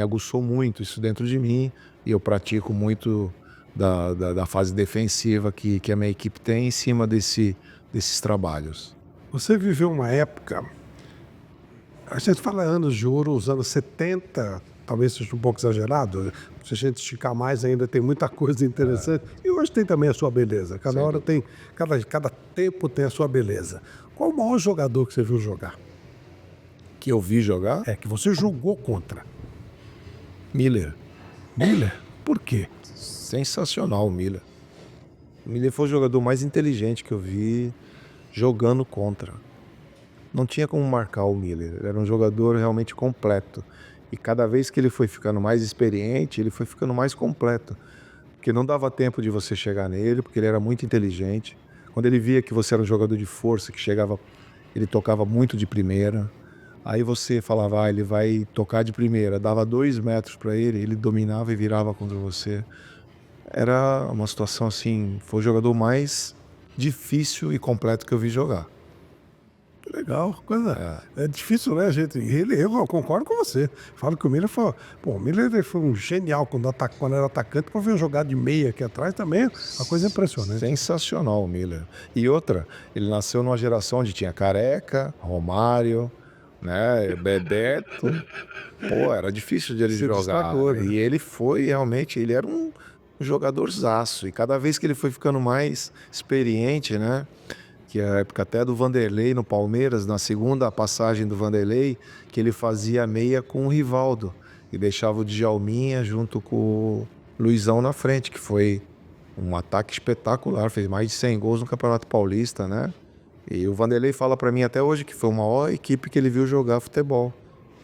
B: aguçou muito isso dentro de mim, e eu pratico muito da fase defensiva que a minha equipe tem em cima desses trabalhos.
C: Você viveu uma época, a gente fala anos de ouro, os anos 70, talvez seja um pouco exagerado, se a gente esticar mais ainda tem muita coisa interessante, e hoje tem também a sua beleza, cada hora tem, cada tempo tem a sua beleza. Qual o maior jogador que você viu jogar?
B: Que eu vi jogar?
C: Que você jogou contra.
B: Miller.
C: Miller? Por quê?
B: Sensacional o Miller. O Miller foi o jogador mais inteligente que eu vi jogando contra. Não tinha como marcar o Miller. Ele era um jogador realmente completo. E cada vez que ele foi ficando mais experiente, ele foi ficando mais completo. Porque não dava tempo de você chegar nele, porque ele era muito inteligente. Quando ele via que você era um jogador de força, que chegava, ele tocava muito de primeira. Aí você falava, ele vai tocar de primeira. Dava 2 metros para ele dominava e virava contra você. Era uma situação assim, foi o jogador mais difícil e completo que eu vi jogar.
C: Legal, coisa. É difícil, né, gente? Eu concordo com você. Falo que o Miller foi. Pô, o Miller ele foi um genial quando era atacante, para ver jogar de meia aqui atrás também. Uma coisa impressionante.
B: Sensacional o Miller. E outra, ele nasceu numa geração onde tinha Careca, Romário, né, Bebeto. Pô, era difícil de ele
C: Se
B: jogar.
C: destacou, né?
B: E ele foi realmente, ele era um jogadorzaço. E cada vez que ele foi ficando mais experiente, né? Que é a época até do Vanderlei no Palmeiras, na segunda passagem do Vanderlei, que ele fazia meia com o Rivaldo e deixava o Djalminha junto com o Luizão na frente, que foi um ataque espetacular, fez mais de 100 gols no Campeonato Paulista, né? E o Vanderlei fala pra mim até hoje que foi a maior equipe que ele viu jogar futebol.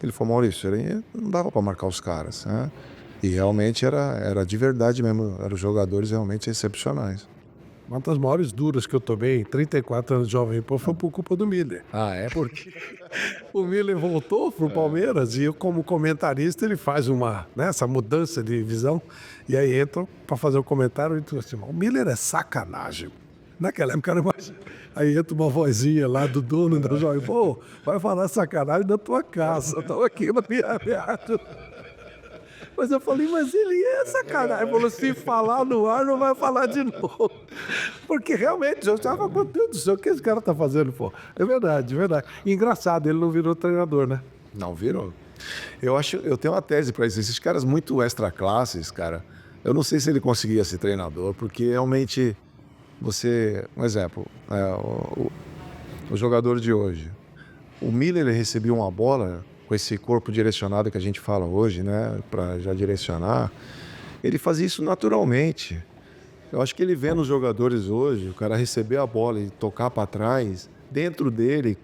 B: Ele falou, Maurício, ele não dava pra marcar os caras, né? E realmente era de verdade mesmo, eram jogadores realmente excepcionais.
C: Uma das maiores duras que eu tomei em 34 anos de Jovem Pan foi por culpa do Miller.
B: Ah, é?
C: Porque o Miller voltou pro Palmeiras e eu, como comentarista, ele faz essa mudança de visão. E aí entra para fazer um comentário e tu assim, o Miller é sacanagem. Naquela época era mais. Aí entra uma vozinha lá do dono da Jovem Pan, pô, vai falar sacanagem na tua casa. Eu tô aqui na minha rádio. Mas eu falei, mas ele é sacanagem. Ele falou, se falar no ar, não vai falar de novo. Porque realmente, eu estava, meu Deus do céu, o que esse cara tá fazendo, pô? É verdade, é verdade. E engraçado, ele não virou treinador, né?
B: Não virou. Eu tenho uma tese para isso. Esses caras muito extra classes, cara, eu não sei se ele conseguia ser treinador, porque realmente um exemplo, o jogador de hoje, o Miller, ele recebia uma bola com esse corpo direcionado que a gente fala hoje, né, para já direcionar, ele fazia isso naturalmente. Eu acho que ele vê nos jogadores hoje, o cara receber a bola e tocar para trás, dentro dele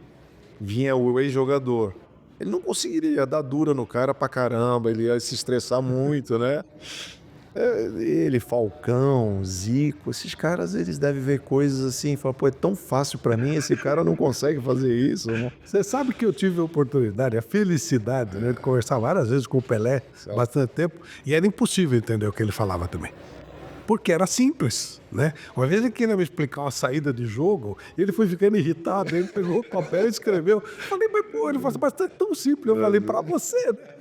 B: vinha o ex-jogador. Ele não conseguiria dar dura no cara pra caramba, ele ia se estressar muito, né? Ele, Falcão, Zico, esses caras, eles devem ver coisas assim, falar, pô, é tão fácil pra mim, esse cara não consegue fazer isso. Não?
C: Você sabe que eu tive a oportunidade, a felicidade, né, de conversar várias vezes com o Pelé, bastante tempo, e era impossível entender o que ele falava também. Porque era simples, né? Uma vez ele queria me explicar uma saída de jogo, ele foi ficando irritado, ele pegou o papel e escreveu. Eu falei, mas pô, ele falou assim, mas é tão simples. Eu falei, pra você, né?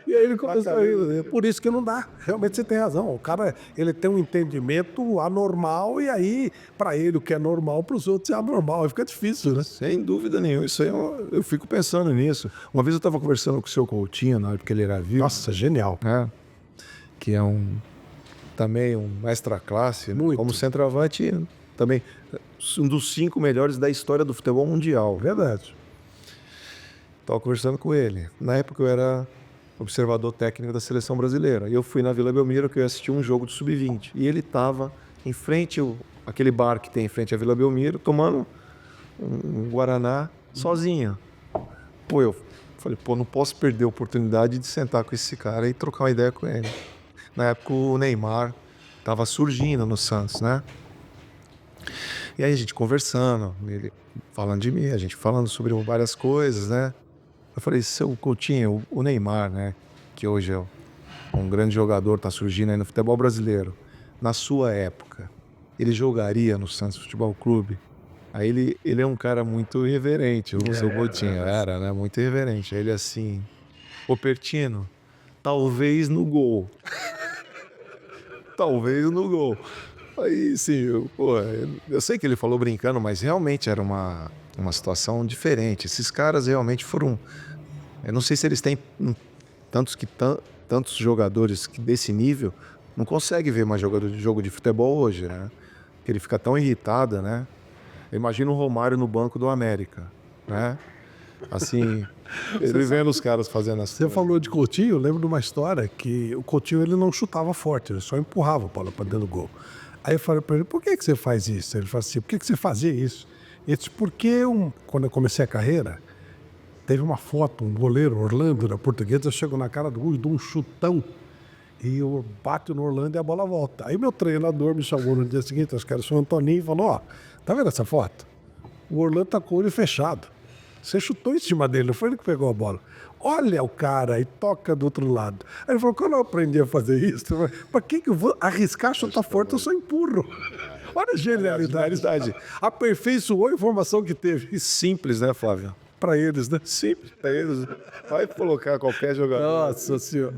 C: E aí ele começou a rir. Por isso que não dá. Realmente você tem razão. O cara, ele tem um entendimento anormal e aí, pra ele, o que é normal, pros outros é anormal. Aí fica difícil, né?
B: Sem dúvida nenhuma. Isso aí eu fico pensando nisso. Uma vez eu estava conversando com o seu Coutinho, na hora que ele era vivo.
C: Nossa, genial.
B: Que é também um extra classe.
C: Muito.
B: Como centroavante, também um dos 5 melhores da história do futebol mundial.
C: Verdade.
B: Estava conversando com ele. Na época eu era observador técnico da seleção brasileira. E eu fui na Vila Belmiro, que eu ia assistir um jogo de sub-20. E ele estava em frente, aquele bar que tem em frente à Vila Belmiro, tomando um Guaraná sozinho. Pô, eu falei, não posso perder a oportunidade de sentar com esse cara e trocar uma ideia com ele. Na época o Neymar estava surgindo no Santos, né? E aí a gente conversando, ele falando de mim, a gente falando sobre várias coisas, né? Eu falei, seu Coutinho, o Neymar, né? Que hoje é um grande jogador, tá surgindo aí no futebol brasileiro. Na sua época, ele jogaria no Santos Futebol Clube? Aí ele é um cara muito irreverente, o seu Coutinho. Era, né? Muito irreverente. Aí ele assim, ô Pertino, talvez no gol. Talvez no gol. Aí, sim, eu sei que ele falou brincando, mas realmente era uma situação diferente. Esses caras realmente foram... Eu não sei se eles têm tantos jogadores desse nível, não consegue ver mais jogador de jogo de futebol hoje, né? Porque ele fica tão irritado, né? Imagina o Romário no banco do América, né? Assim, ele vendo os caras fazendo assim.
C: Você falou de Coutinho, eu lembro de uma história que o Coutinho ele não chutava forte, ele só empurrava a bola para dentro do gol. Aí eu falei para ele, por que você faz isso? Ele falou assim, por que você fazia isso? Ele disse, porque quando eu comecei a carreira, teve uma foto, um goleiro, Orlando, da Portuguesa, eu chego na cara do gol e dou um chutão e eu bato no Orlando e a bola volta. Aí meu treinador me chamou no dia seguinte, acho que era o senhor Antoninho, e falou, tá vendo essa foto? O Orlando tá com o olho fechado. Você chutou em cima dele, não foi ele que pegou a bola. Olha o cara e toca do outro lado. Aí ele falou, quando eu aprendi a fazer isso, para que eu vou arriscar chutar forte? Eu só empurro. Olha a genialidade. Aperfeiçoou a informação que teve.
B: E simples, né, Flávio?
C: Para eles, né?
B: Simples para eles. Vai colocar qualquer jogador.
C: Nossa Senhora.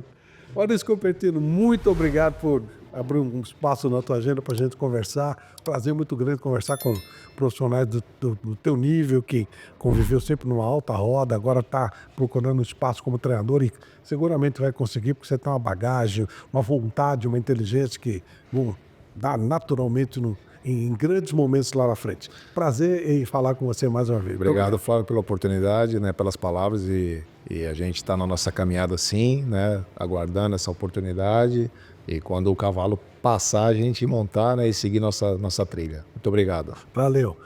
C: Maurício Convertino, muito obrigado por abrir um espaço na tua agenda para a gente conversar. Prazer muito grande conversar com profissionais do teu nível, que conviveu sempre numa alta roda, agora está procurando um espaço como treinador e seguramente vai conseguir, porque você tem uma bagagem, uma vontade, uma inteligência que vão dar naturalmente em grandes momentos lá na frente. Prazer em falar com você mais uma vez.
B: Obrigado, Flávio, pela oportunidade, né, pelas palavras e a gente está na nossa caminhada sim, né, aguardando essa oportunidade e quando o cavalo passar a gente montar, né, e seguir nossa trilha. Muito obrigado.
C: Valeu.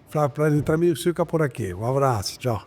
C: Flávio, para mim fica por aqui. Um abraço, tchau.